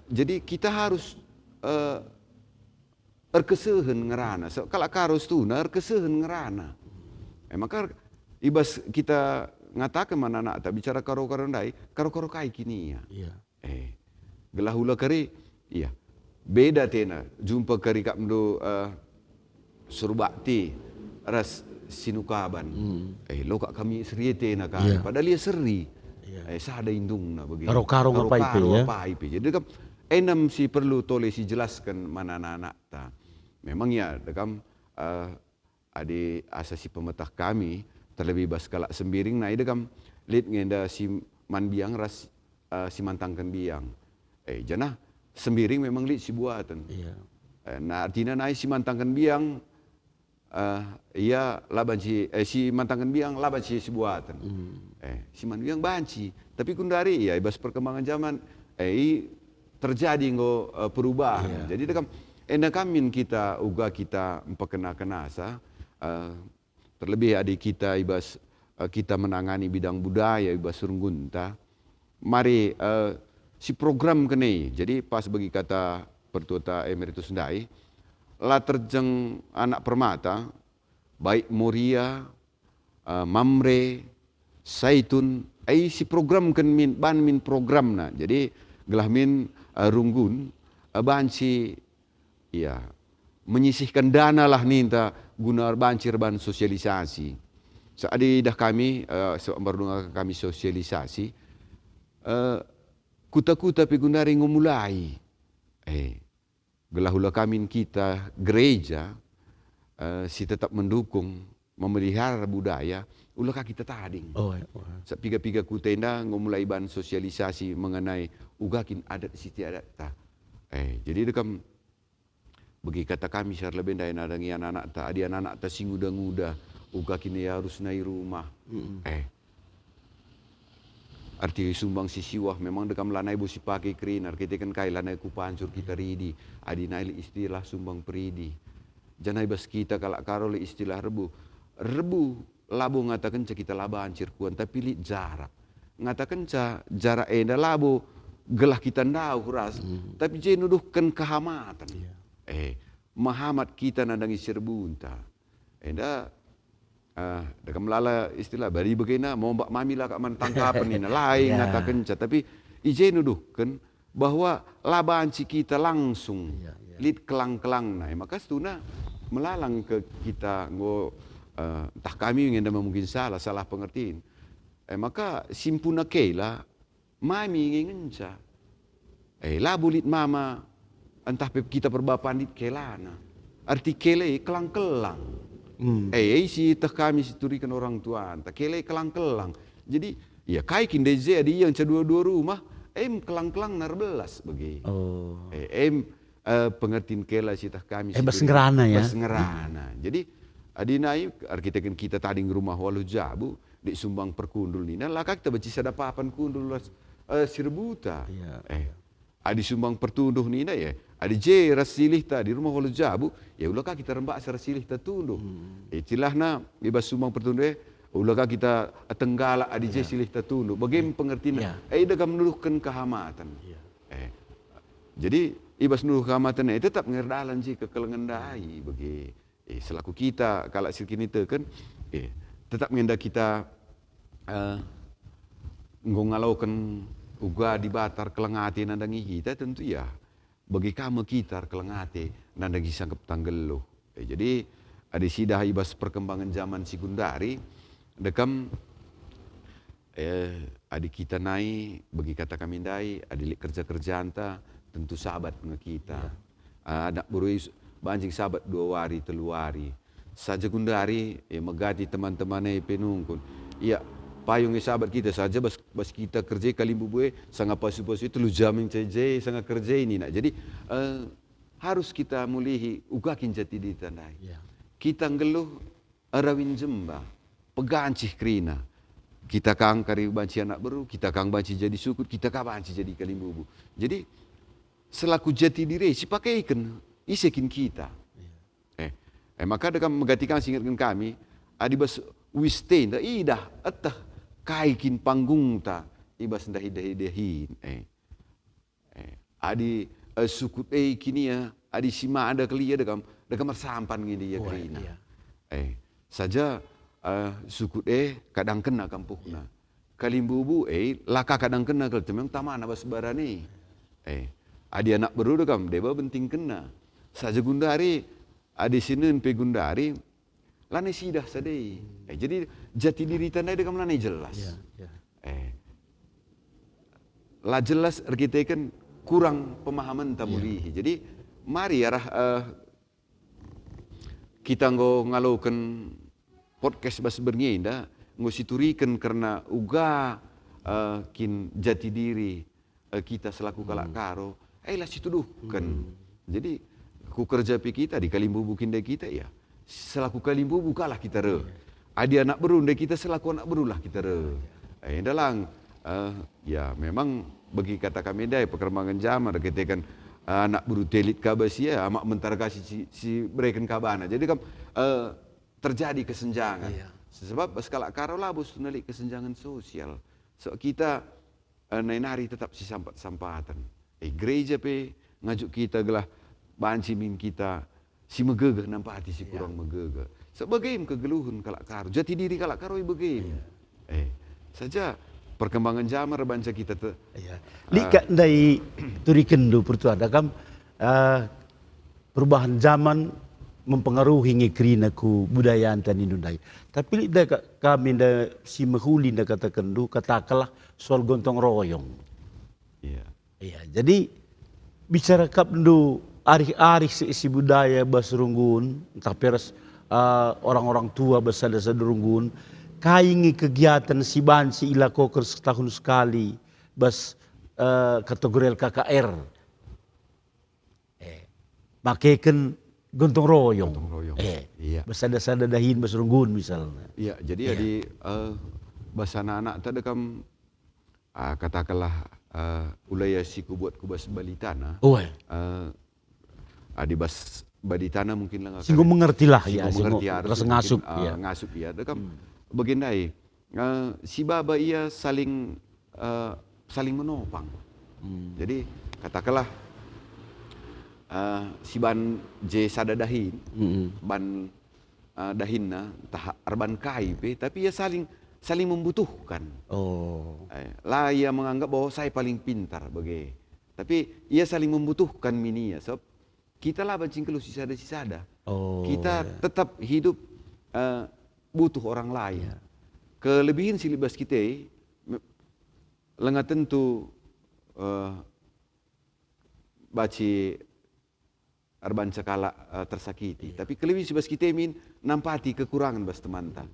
Speaker 2: Jadi kita harus erkesehen ngerana. So, kalau karus tu na erkesehen ngerana. Maka ibas kita ngatakan mana anak tak bicara karo-karo ndai, karo-karo kai kini ya.
Speaker 1: Iya.
Speaker 2: Gelahula kari, iya. Beda tena jumpa kari kak mendo surbakti ras sinukaban. Lo kak kami seri tena kan.
Speaker 1: Iya.
Speaker 2: Padahal dia seri.
Speaker 1: Iya.
Speaker 2: Sada indung na begini.
Speaker 1: Karo-karo apa ipe ya?
Speaker 2: Apa ipe. Jadi dekam enam si perlu toleh si jelaskan mana anak-anak ta. Memang ya dekam adi asasi pemetah kami terlebih bas kalak sembiring na dekam lid ngenda si man biang ras si mantangkan biang. Janah sembiring memang lid si buatan.
Speaker 1: Iya.
Speaker 2: Nah artinya naik si mantangkan biang ia laban si mantangkan biang laban si buatan. Si man biang banci. Tapi kundari ya ibas perkembangan zaman terjadi perubahan. Jadi dekam enda kamin kita uga kita empakena kenasa terlebih adik kita ibas kita menangani bidang budaya ibas surunggunta. Mari si program kene. Jadi pas bagi kata Pertuta Emeritus Ndai la terjeng anak permata baik Moria, Mamre, Saitun si program kan min program na. Jadi gelah min runggun banci ya menyisihkan dana lah ninta guna banci ban sosialisasi. Saat dah kami baru kami sosialisasi kuta-kuta pigunari ngomulai. Gelahula kami kita gereja si tetap mendukung memelihara budaya ulah kita tading. Sa piga-piga kutenda ngomulai ban sosialisasi mengenai ugakin adat siti adat ta. Jadi dekam bagi kata kami syar lebih dai nadangi anak-anak ta adi anak-anak ta sing uda-nguda ugakin ya harus nai rumah. Arti sumbang sisiwah memang dekam lanai bosi pakai krinar kita kan kai lanai ku pancur kita ridi adi naili istilah sumbang peridi. Janai bas kita kalak karoli istilah rebu labo ngatakan ca kita laba ancir kuan tapi li jarak ngatakan ca jarak enda labo gelah kita ndau ras tapi je nuduhkan kehamatan. Mahamat kita nandangi sirbunta enda dekam lala istilah bari begina mau mbak mami lah kak man tangkapan ini lain ngatakan ca tapi ije nuduhkan bahwa laba anci kita langsung lit kelang-kelang nah maka stuna melalang ke kita entah kami yang mungkin salah pengertian. Maka simpuna kela mami ngenca. Labulit mama entah kita perbapan dit kelana. Arti kele kelang-kelang. Si teh kami siturikan orang tua entah kele kelang-kelang. Jadi ya kai kindeze adi yang dua-dua rumah kelang-kelang narbelas bagi. pengertian kela sitah kami.
Speaker 1: Bas ngerana ya.
Speaker 2: Bas ngerana. Jadi adinai arkitek kita tadi rumah walu jabu di sumbang perkundul ni. Nah laka kita baca sada papan kundul sirbuta. Adi sumbang pertunduh ni ya. Adi je rasilih ta di rumah walu jabu. Ya ulaka kita rembak rasilih ta tunduh. Cilahna ibas sumbang pertunduh. Ulaka kita tenggala adi je silih ta tunduh. Bagaimana pengertian? Ida menuduhkan kehamatan. Jadi ibas nuduh kehamatan tetap ngerdalan sih kekelengendai bagi selaku kita kalau sirkin itu kan tetap mengendak kita ngalaukan uga di batar kelengati nandangi kita tentu ya bagi kamu kita kelengati nandangi sangkep tanggelo. Jadi ada sidah ibas perkembangan zaman sekundari dekam adik kita naik bagi kata kami dai adik kerja anta tentu sahabat dengan kita. Anak berui banjing sahabat 2 hari 3 hari. Saja gundari megati teman-temannya penungkun. Iya payung sahabat kita saja bas kita kerja kali bubue sangat pasu-pasu itu lu jamin ceje sangat kerja ini nak. Jadi harus kita mulihi ugakin jati ditandai. Kita ngeluh arawin jemba pegancih krina. Kita kang kari banci anak baru, kita kang banci jadi sukut, kita kang banci jadi kalimbubu. Jadi selaku jati diri si pakai ikan isekin kita. Maka dekam megatikan singatkan kami adibas wisten da idah atah kaikin panggung ta ibas ndah hidahin. Adi sukut kini ya adi sima ada kelia dekam sampan ngidi ya kelina. Saja sukut kadang kena kampukna. Kalimbubu laka kadang kena kalau memang taman abas barani. Adi anak baru dekam deba benting kena. Saja gundari adi sinen pe gundari lane sidah sadai. Jadi jati diri tandai dekam lane jelas. La jelas kita kan kurang pemahaman tamulihi. Jadi mari arah kita ngalaukan podcast bas bernyenda ngositurikan karena uga kin jati diri kita selaku kalak karo lah situduhkan. Jadi ku kerja pi kita di kalimbubu kinda kita ya selaku kalimbubu kalah kita re. Adi anak beru kita selaku anak beru lah kita re. Dalang ya memang bagi kata kami dai perkembangan zaman kita kan anak beru telit kabasia amak mentargasi si berikan kabana. Jadi kan terjadi kesenjangan. Sebab skala karo labus nalik kesenjangan sosial. So kita nainari tetap si sampatan. Gereja pe ngajuk kita gelah banci min kita si megegeh nampak hati si kurang megegeh. Sebagaim kegeluhun kalak karo. Jati diri kalak karo bagaim. Saja perkembangan zaman banca kita tu.
Speaker 1: Lika ndai turikendu pertuada kam perubahan zaman mempengaruhi ngekrina ku budaya antan Indonai. Tapi kami nda si mehuli nda katakan du katakanlah soal gontong royong. Jadi bicara kap ndu arih-arih si budaya basurunggun, entah peres orang-orang tua besada sadurunggun, kaingi kegiatan si bansi ilakoker setahun sekali bas kategori KKR. Makaikan gontong royong. Besada-sada dahin basurunggun misalnya.
Speaker 2: Jadi adi bahasa anak-anak tadi kam katakanlah ulaya siku buat kubas balitana. Adi bas balitana mungkin lah.
Speaker 1: Singgo mengerti lah ya.
Speaker 2: Singgo mengerti
Speaker 1: rasa ngasup.
Speaker 2: Ngasup ya. Dekam bagendai. Si baba ia saling menopang. Jadi katakanlah si ban je sada dahin, ban dahinna tah arban kai pe, tapi ia saling membutuhkan. Lah ia menganggap bahwa saya paling pintar bagi. Tapi ia saling membutuhkan minia. Sebab kita lah bancing kelu si sada. Kita tetap hidup butuh orang lain. Kelebihan silibas kita lengat tentu baci arban cakala tersakiti. Tapi kelebihan silibas kita nampati kekurangan bas temanta.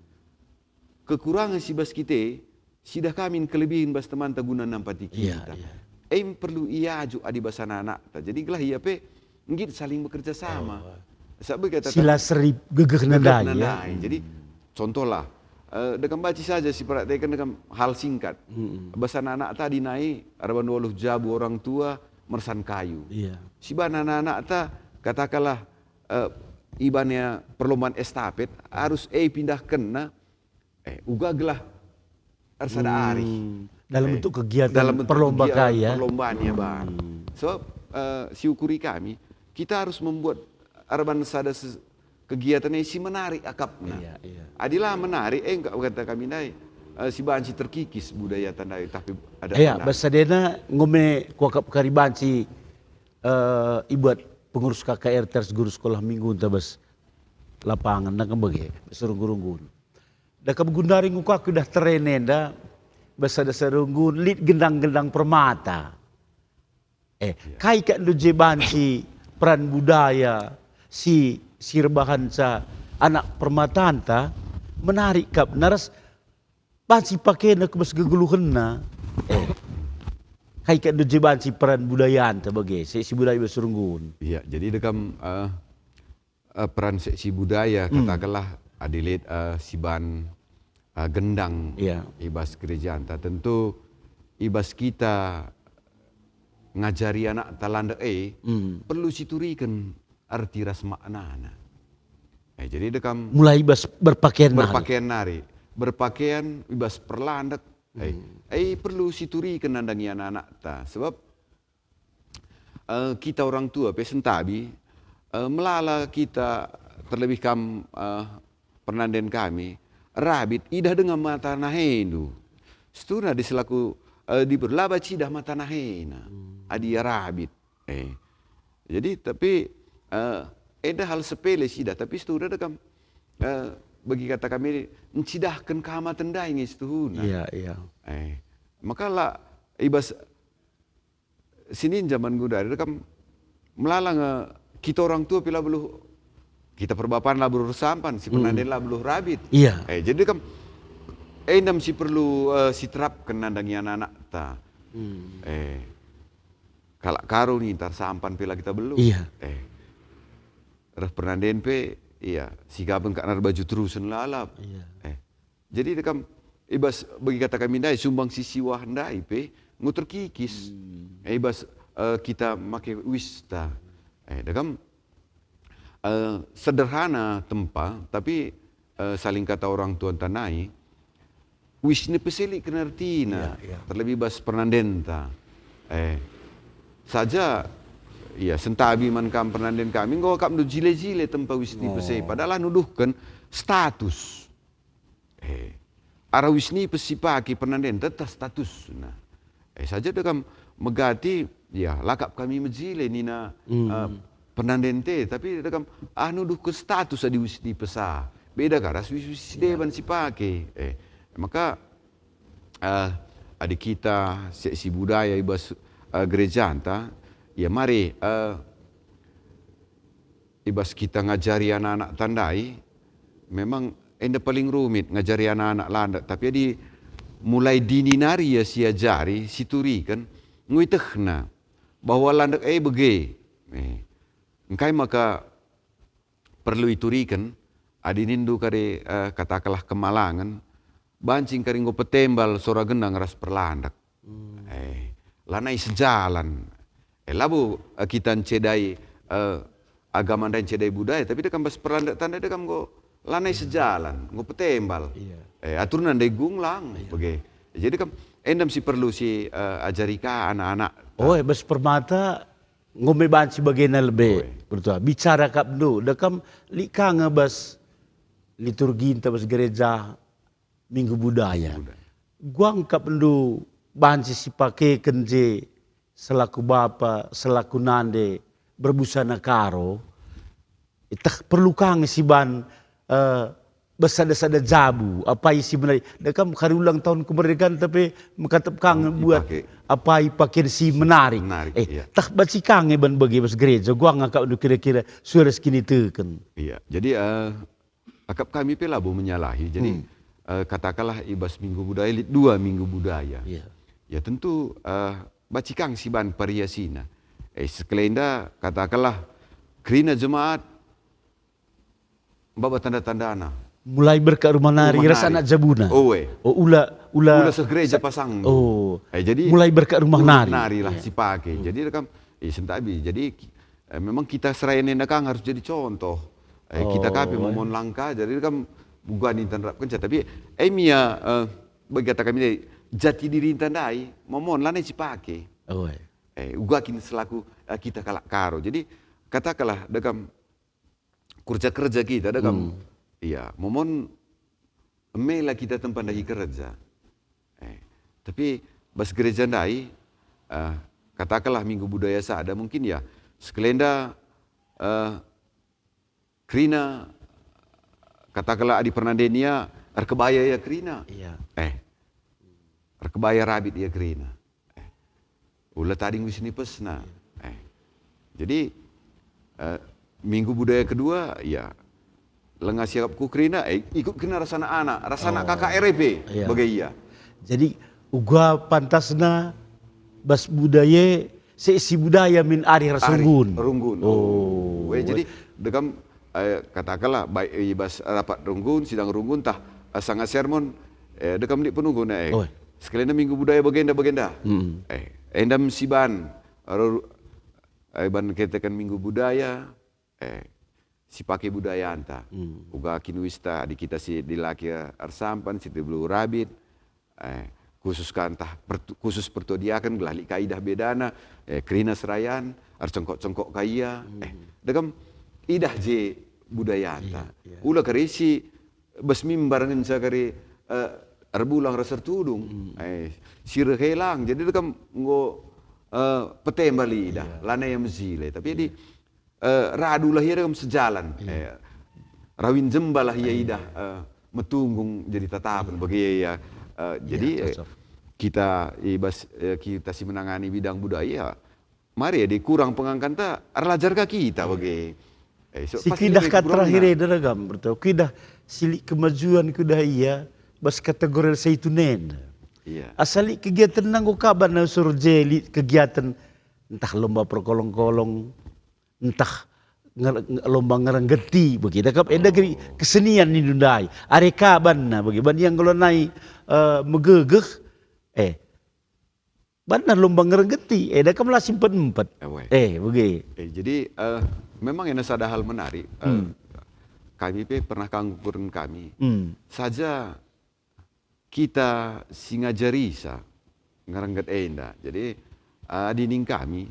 Speaker 2: Kekurangan si bas kita, sidah kami kelebihan bas teman guna nampati kita. Perlu ia aju adi bas anak. Jadi gelah ia pe ngit saling bekerja sama. Sabe kata
Speaker 1: Sila serip gegeh nandai ya.
Speaker 2: Jadi contohlah, dekam baci saja si praktekan dekam hal singkat. Bahasa anak tadi naik, araban waluh jabu orang tua mersan kayu.
Speaker 1: Iya.
Speaker 2: Si ban anak-anak ta katakanlah ibannya perlombaan estafet harus pindahkan na ugaglah harus ada ari.
Speaker 1: Dalam bentuk kegiatan perlombaan ya.
Speaker 2: Perlombaannya bang. Sebab si ukuri kami, kita harus membuat araban sada kegiatan yang si menarik akapna.
Speaker 1: Iya.
Speaker 2: Adilah menarik, enggak kata kami nai si banci terkikis budaya tandai tapi ada.
Speaker 1: Iya, basadena ngome kuakap karibanci ibuat pengurus KKR ters guru sekolah minggu tabas lapangan nak bagi serunggun-runggun. Da kabgundari ngukak udah terenenda basada serunggun lit gendang-gendang permata. Kai kan do jebanci peran budaya si rebahan sa anak permataan ta menarik kap naras pansi pakai nak bas geguluhan na. Kai kan do jebanci peran budayaan ta bagi si budaya basurunggun.
Speaker 2: Iya, jadi dekam peran si budaya katakanlah adilit siban gendang ibas gereja anta tentu ibas kita ngajari anak talanda perlu siturikan arti ras makna. Jadi dekam
Speaker 1: mulai ibas berpakaian
Speaker 2: nari, berpakaian ibas perlandak. Perlu siturikan nandangi anak-anak ta sebab kita orang tua pesentabi melala kita terlebih kam pernanden kami rabit idah dengan mata nahenu setuna diselaku di berlaba cidah mata nahena adia rabit jadi tapi ada hal sepele cidah tapi setuna dekam bagi kata kami mencidahkan kehamatan daing setuna
Speaker 1: iya
Speaker 2: maka lah ibas sini zaman gudari dekam melalang kita orang tua pila beluh kita perbapaan lah beluh sampan si penanden lah beluh rabit.
Speaker 1: Iya.
Speaker 2: Jadi kan endam si perlu si terapkan nandangi anak-anak ta. Kalak karo nih tar sampan pila kita beluh.
Speaker 1: Iya.
Speaker 2: Ras penanden pe iya si gaben kak baju terusan lalap.
Speaker 1: Iya.
Speaker 2: Jadi dekam ibas bagi kata kami ndai sumbang sisi wah ndai pe nguter kikis. Ibas kita make wista. Dekam sederhana tempat tapi saling kata orang tua tanai wisne peseli kenartina terlebih bas pernandenta saja iya sentabi man kam pernanden kami nggo kam do jile-jile tempat wisni peseli padahal nuduhkan status ara wisni pesi paki pernanden tetap status nah saja dekam megati ya lakap kami mejile nina penandente tapi dekam nuduh ke status adi wisdi pesa beda karas wisdi deban si pake maka adik kita si budaya ibas gereja anta ya mari ibas kita ngajari anak-anak tandai memang enda paling rumit ngajari anak-anak landak tapi adi mulai dini nari ya si ajari siturikan nguitehna bahwa landak bege engkai maka perlu iturikan adinindu kare katakanlah kemalangan bancing karinggo petembal sora gendang ras perlandak lanai sejalan labu kita cedai agama dan cedai budaya tapi dekam bas perlandak tanda dekam go lanai sejalan go petembal aturan dai gunglang bege jadi kam endam si perlu si ajarika anak-anak
Speaker 1: bas permata ngome banci bagena lebih bertua bicara kap do dekam likang bas liturgi bas gereja minggu budaya guang kap do banci si pake kenje selaku bapa selaku nande berbusana karo itah perlu kang si ban besada-sada jabu apa isi benar dekam hari ulang tahun kemerdekaan tapi mengkatap kang buat apa pakai si menarik tak baci kang ban bagi bas gereja gua ngakak do kira-kira suara sekini teken
Speaker 2: iya jadi akap kami pelabu menyalahi jadi katakanlah ibas minggu budaya dua minggu budaya ya tentu baci kang si ban variasina sekelenda katakanlah Kerina jemaat baba tanda-tandana.
Speaker 1: Mulai berkat rumah nari, rasa anak jabuna. Ula
Speaker 2: segereja pasang.
Speaker 1: Jadi mulai berkat rumah nari.
Speaker 2: Nari lah si pakai. Jadi rekam sentabi. Jadi memang kita serayain kang harus jadi contoh. Kita kapi momon langka. Jadi rekam bukan interapkan. Tapi mia bagi kata kami jati diri tandai momon lah si pakai. Ugakin selaku kita kalak karo. Jadi katakanlah dekam kerja kita dekam. Iya, momon mela kita tempat lagi kerja. Tapi bas gereja ndai, katakanlah minggu budaya sada mungkin ya sekelenda krina katakanlah adi pernandenia arkebaya ya krina.
Speaker 1: Iya.
Speaker 2: Arkebaya rabit ya krina. Ulah tadi wisni pesna. Jadi minggu budaya kedua ya lengah siap kukrina, ikut kena rasana anak, rasana kakak RP, bagai
Speaker 1: Jadi uga pantasna bas budaya si budaya min ari runggun.
Speaker 2: Jadi dekam katakanlah baik bas rapat runggun, sidang runggun tah sangat sermon dekam di penunggu sekalian minggu budaya bagenda. Endam siban ban katakan minggu budaya si pakai budaya anta, uga kinuista di kita si dilaki arsampan si tebelu rabit, khusus kantah khusus pertodiakan gelali kaidah bedana, kerina serayan, arcengkok kaya, degam idah je budaya anta, ula karisi basmimbarangan sakari arbulang rasar tudung, sirah helang, jadi degam ngo petembali dah, lana yang mezile, tapi di radu lah ya dalam sejalan. Rawin jemba lah ya idah metunggung jadi tatapan bagi ya. Jadi kita si menangani bidang budaya. Mari ya dikurang pengangkat ta arlajar ka kita bagi.
Speaker 1: Si kidah kat terakhir deragam bertau kidah silik kemajuan kudah iya bas kategori seitunen. Asali kegiatan nanggo kaban na surjeli kegiatan entah lomba perkolong-kolong entah lomba ngerenggeti begitu kan kesenian di dunia are kaban na bagi ban yang kalau naik megegeh ban lomba ngerenggeti dah kan lah simpen empat bagi
Speaker 2: jadi memang ini ada hal menarik kami pernah kangkuran kami saja kita singajarisa ngerengget enda jadi dining kami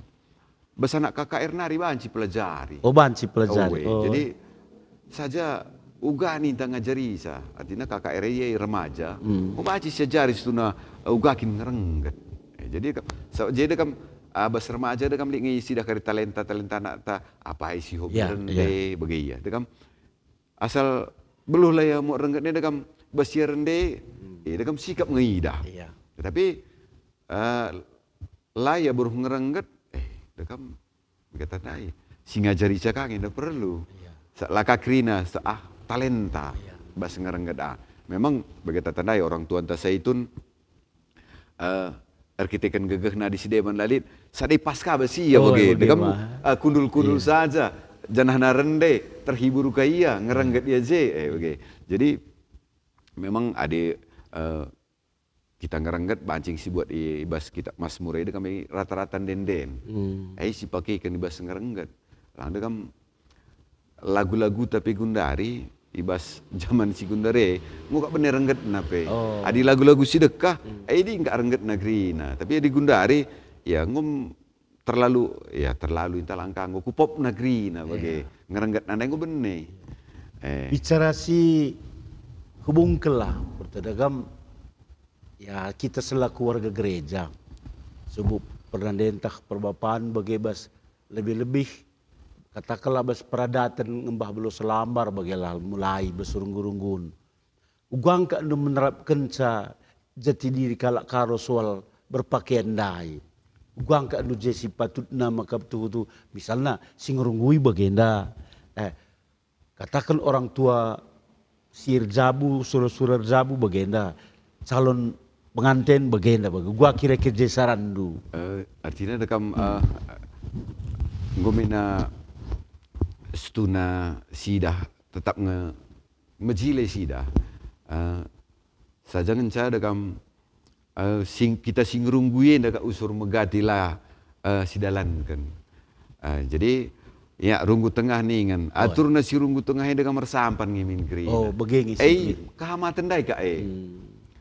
Speaker 2: besanak KKR nari banci pelajari.
Speaker 1: Banci pelajari.
Speaker 2: Jadi saja uga nih ngajari sa. Artinya KKR ye remaja. Baci sejari stuna ugakin ngerengget. Jadi kam bas remaja dekam ngisi dah kari talenta anak ta apa isi hobi rende begiya. Dekam asal beluh lah ya mau renggetnya dekam basi rende dekam sikap ngeidah. Tapi lah ya baru ngerengget dekam kata dai singajari cakang enda perlu laka krina talenta bas ngerenggeda memang begitu tandai orang tua anta saitun arkitekan gegeh na di sideman lalit sadai pasca besi ya bagi dekam kundul saja janah rende terhibur kaya ngerengget dia je bagi jadi memang ade kita ngerengget bancing si buat ibas kita Mas Murai itu kami rata-rata denden. Si pakai kan ibas ngerengget. Lalu kan lagu-lagu tapi gundari ibas zaman si gundare ngok bener rengget nape. Adi lagu-lagu si dekah ini enggak rengget negeri nah. Tapi di gundari ya ngom terlalu intalangka ngok pop negeri nah bagi ngerengget nanda ngok bener.
Speaker 1: Bicara si hubung kelah bertadagam ya kita selaku warga gereja sebab pernah dentah perbapaan bagebas lebih-lebih katakanlah bas peradatan ngembah belum selambar bagelah mulai besurunggun-runggun ugang ka anu menerapkan ca jati diri kalak karo soal berpakaian dai ugang ka anu jesi patutna maka betul misalnya singurunggui bagenda katakan orang tua sir jabu surat jabu bagenda calon pengantin bagenda bagi gua kira-kira saran du.
Speaker 2: Artinya dekam gomina stuna sidah tetap mejile sidah. Saja ngenca dekam kita singrungguin dekat usur megatilah sidalan kan. Jadi ya runggu tengah nih kan. Atur nasi runggu tengahnya dengan mersampan ngimin kri.
Speaker 1: Oh, begengi sih.
Speaker 2: Kehamatan dai kak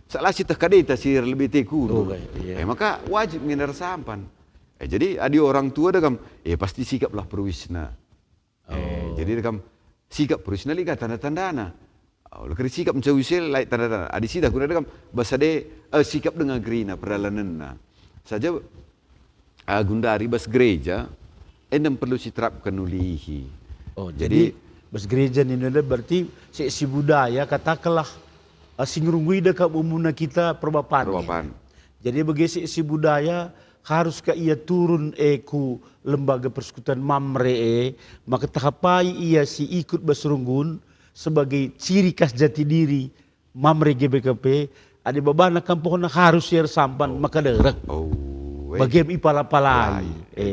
Speaker 2: salah si terkadita si lebih teku.
Speaker 1: Iya.
Speaker 2: Maka wajib nginar sampan. Jadi adi orang tua dekam pasti sikaplah perwisna. Jadi dekam sikap perwisna liga tanda-tandana. Lekari sikap mencawisil lain tanda-tanda. Adi sidah kuna dekam bahasa sikap dengan gerina perjalanan. Saja gundari bas gereja endam perlu diterapkan ulihi.
Speaker 1: Jadi bas gereja ini berarti si budaya katakanlah singrunggui dekat umumnya kita perbapan. Jadi bagi si budaya harus ia turun ku lembaga persekutuan mamre maka tahapai ia si ikut basurunggun sebagai ciri khas jati diri mamre GBKP ada babana kampung harus siar sampan maka derek. Bagi ipala-palan,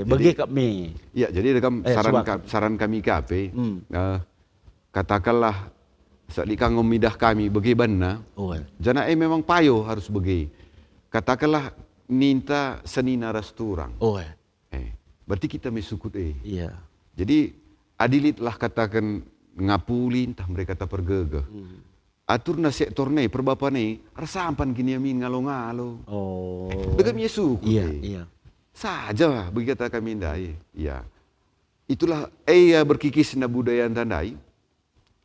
Speaker 1: bagi kami.
Speaker 2: Ya, jadi dekam saran kami KP, katakanlah saat ngomidah kami bagi bana, jana memang payo harus bagi. Katakanlah minta senina rasturang. Berarti kita mesukut
Speaker 1: Iya.
Speaker 2: Jadi adilitlah katakan ngapuli entah mereka tak pergegah. Atur na sektor ne perbapa ne rasampan kini amin ngalo-ngalo. Dekat Yesus.
Speaker 1: Iya.
Speaker 2: Saja bagi kata kami ndai. Iya. Itulah berkikis na budaya tandai.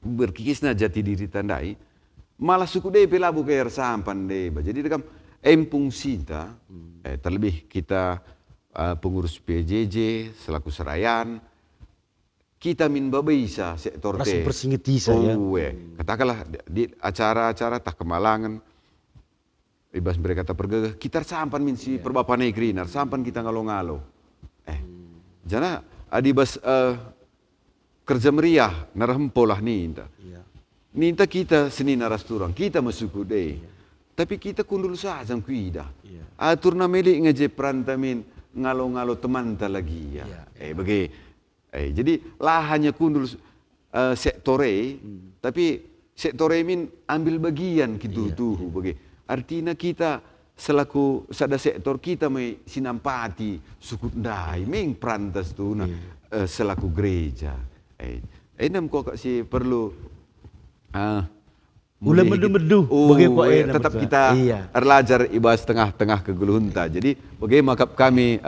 Speaker 2: Berkikis na jati diri tandai. Malah suku deh pelabu kayak rasampan deh. Jadi dekam empung sinta terlebih kita pengurus PJJ selaku serayan kita min babaisa sektor
Speaker 1: te. Persingitisa ya.
Speaker 2: Katakanlah di acara-acara tak kemalangan ibas mereka tak pergegah kita sampan min si perbapa negeri sampan kita ngalo-ngalo. Jana adibas kerja meriah narahempolah ninta. Ninta kita seni narasturang kita masuku deh. Tapi kita kundul saja kuida. Atur na meli ngeje perantamin ngalo-ngalo teman ta lagi ya. Jadi lahannya kundul sektore, tapi sektore min ambil bagian gitu tuh bagi. Artinya kita selaku sada sektor kita mai sinampati suku ndai meng perantas tuh selaku gereja. Enam kok si perlu
Speaker 1: Ula medu-medu
Speaker 2: tetap kita erlajar ibas tengah-tengah kegulunta. Jadi bagaimana kami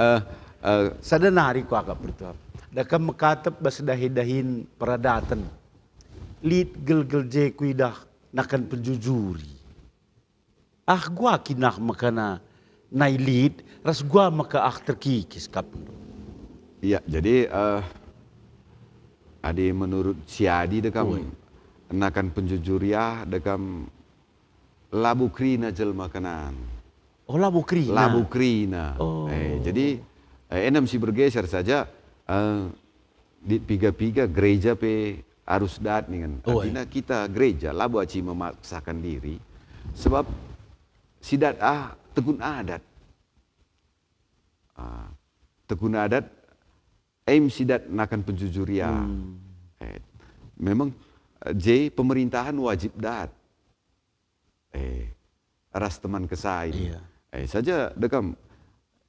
Speaker 1: sadanari ku akap bertuah. Dakam mekatap bas dahin peradatan. Lid gel-gel je kuidah nakan penjujuri. Gua kinah makana nai lid ras gua maka terkikis kap.
Speaker 2: Iya, jadi adi menurut siadi dekam nakan penjujuria dekam labu krina jel makanan.
Speaker 1: Labu krina.
Speaker 2: Labu krina. Jadi enam si bergeser saja di piga-piga gereja pe harus dat dengan. Artinya kita gereja labu aci memaksakan diri sebab sidat tekun adat. Tekun adat sidat nakan penjujuria. Memang pemerintahan wajib dat. Ras teman kesai. Saja dekam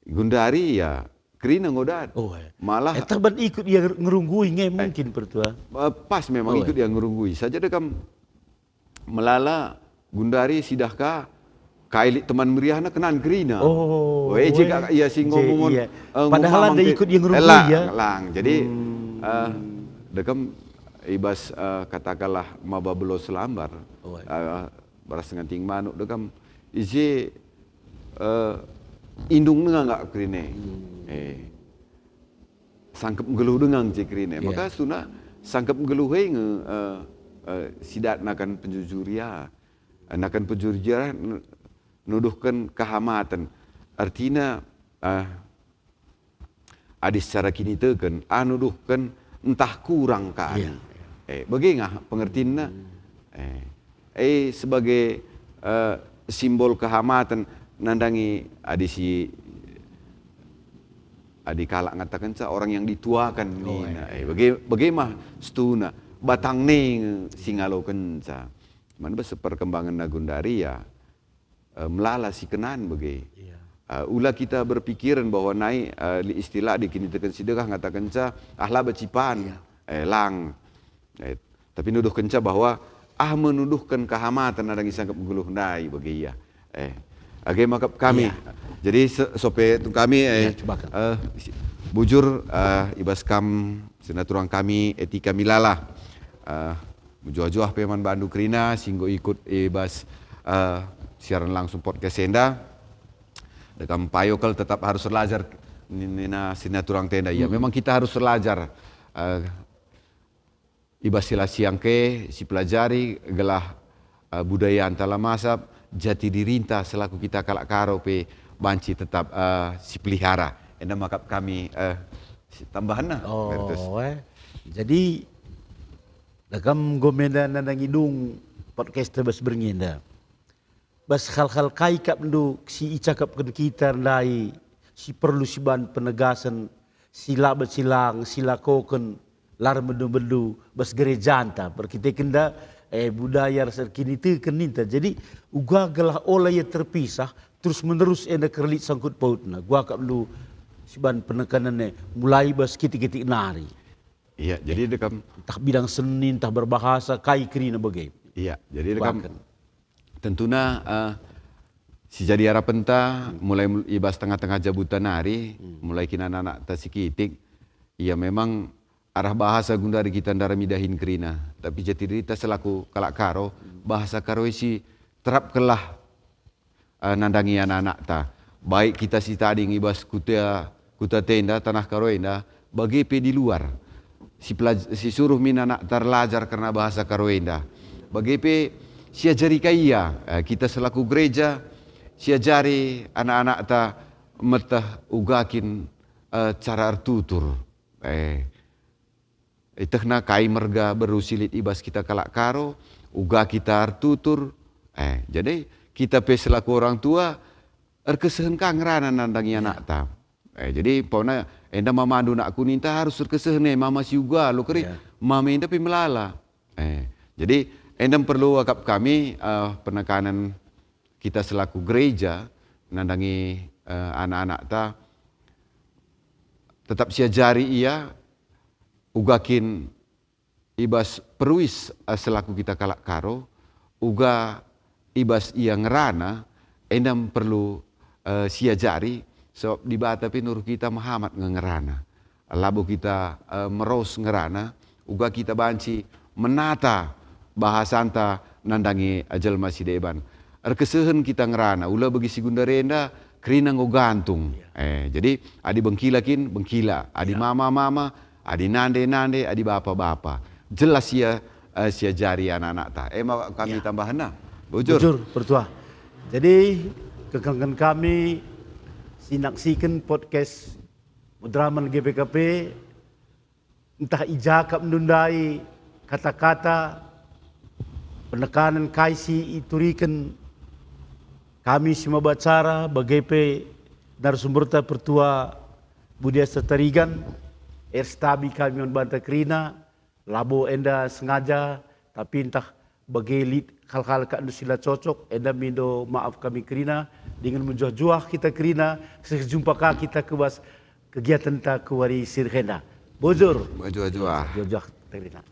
Speaker 2: gundari ya kerina ngodat. Malah
Speaker 1: terban ikut dia ngerunggui mungkin pertua.
Speaker 2: Pas memang ikut dia ngerunggui. Saja dekam melala gundari sidahkah kailik teman meriahna kenan kerina. Jika ia sing ngomong
Speaker 1: padahal ada ikut yang ngerunggui ya.
Speaker 2: Jadi dekam ibas katakanlah mababelo selambar baras dengan ting manuk dekam isi indung dengan enggak krine sangkep geluh dengan je krine maka suna sangkep geluh sidat nakan penjujuria nuduhkan kehamatan artinya adis secara kini teken nuduhkan entah kurang kan. Bagaimana pengertiannya? Sebagai simbol kehamatan nandangi adisi adi kalak ngatakan sa orang yang dituakan nina. Bagaimana stuna batang ning singalokan sa. Mana basa perkembangan nagundari ya melala si kenan bagai. Ula kita berpikiran bahwa naik istilah di kini tekan sidekah ngatakan sa ahla bacipan lang. Tapi nuduh kenca bahwa menuduhkan kehamatan ada ngisangkap guluh nai bagi ya. Age makap kami. Jadi sope tu kami bujur ibas kam senaturang kami etika milala. Mujuah-juah peman Bandu Krina singgo ikut ibas siaran langsung podcast Enda. Dekam payokal tetap harus belajar nina sinaturang tenda. Ya memang kita harus belajar. Ibas sila siang ke si pelajari gelah budaya antala masab jati dirinta selaku kita kalak karo pe banci tetap si pelihara. Enda makap kami tambahan nah.
Speaker 1: Jadi dakam gomenda nanang idung podcast tebas berngenda. Bas hal-hal kai kap ndu si icakap kan kita ndai si perlu si ban penegasan sila bersilang sila koken lar bedu-bedu bas gerejanta perkite kenda budaya serkini tu keninta. Jadi uga gelah olah ya terpisah terus menerus enda kerlit sangkut pautna. Gua kap ndu si ban penekanannya mulai bas kitik-kitik nari.
Speaker 2: Iya, jadi dekam
Speaker 1: entah bidang seni, entah berbahasa, kai krina bagai.
Speaker 2: Iya, jadi dekam tentunya si jadi arah penta mulai ibas tengah-tengah jabutan hari, mulai kina anak tasikitik, iya memang arah bahasa gundari kita ndara midahin krina, tapi jati diri ta selaku kalak karo, bahasa karo si terap kelah nandangi anak-anak ta. Baik kita si tadi ngibas kuta tenda tanah karo enda, bagi pe di luar. Si suruh min anak terlajar karena bahasa Karoenda. Bagi si ajari kaya kita selaku gereja si ajari anak-anak ta metah ugakin cara artutur. Itahna kai merga berusilit ibas kita kalak karo uga kita artutur. Jadi kita pe selaku orang tua erkesehen kangrana nandangi anak ta. Jadi pona enda mama adu nak kuninta harus terkesehne mama si uga lo keri mama enda pi melala. Jadi enda perlu akap kami penekanan kita selaku gereja nandangi anak-anak ta tetap siajari ia ugakin ibas peruis selaku kita kalak karo uga ibas ia ngerana enda perlu siajari. So di bata pinur kita Muhammad ngerana, labu kita meros ngerana, uga kita banci menata bahasanta nandangi ajal masih deban. Erkesehen kita ngerana, ula bagi si gundarenda krina ngogantung. Jadi adi bengkilakin bengkila, adi mama-mama, adi nande-nande, adi bapa-bapa. Jelas sia jari anak-anak ta. Kami tambahan nah, bujur.
Speaker 1: Bujur, pertua. Jadi kekangan kami sinaksikan podcast Mudraman GPKP entah ijakap menundai kata-kata penekanan kaisi iturikan kami semua bacara bagai narasumberta pertua Budia Setarigan Erstabi kami membantah krina labo enda sengaja tapi entah bagai hal-hal kak sila cocok enda mindo maaf kami krina dengan menjuah-juah kita krina sejumpa kita kebas kegiatan tak kewari sirhenda bujur
Speaker 2: menjuah-juah
Speaker 1: krina.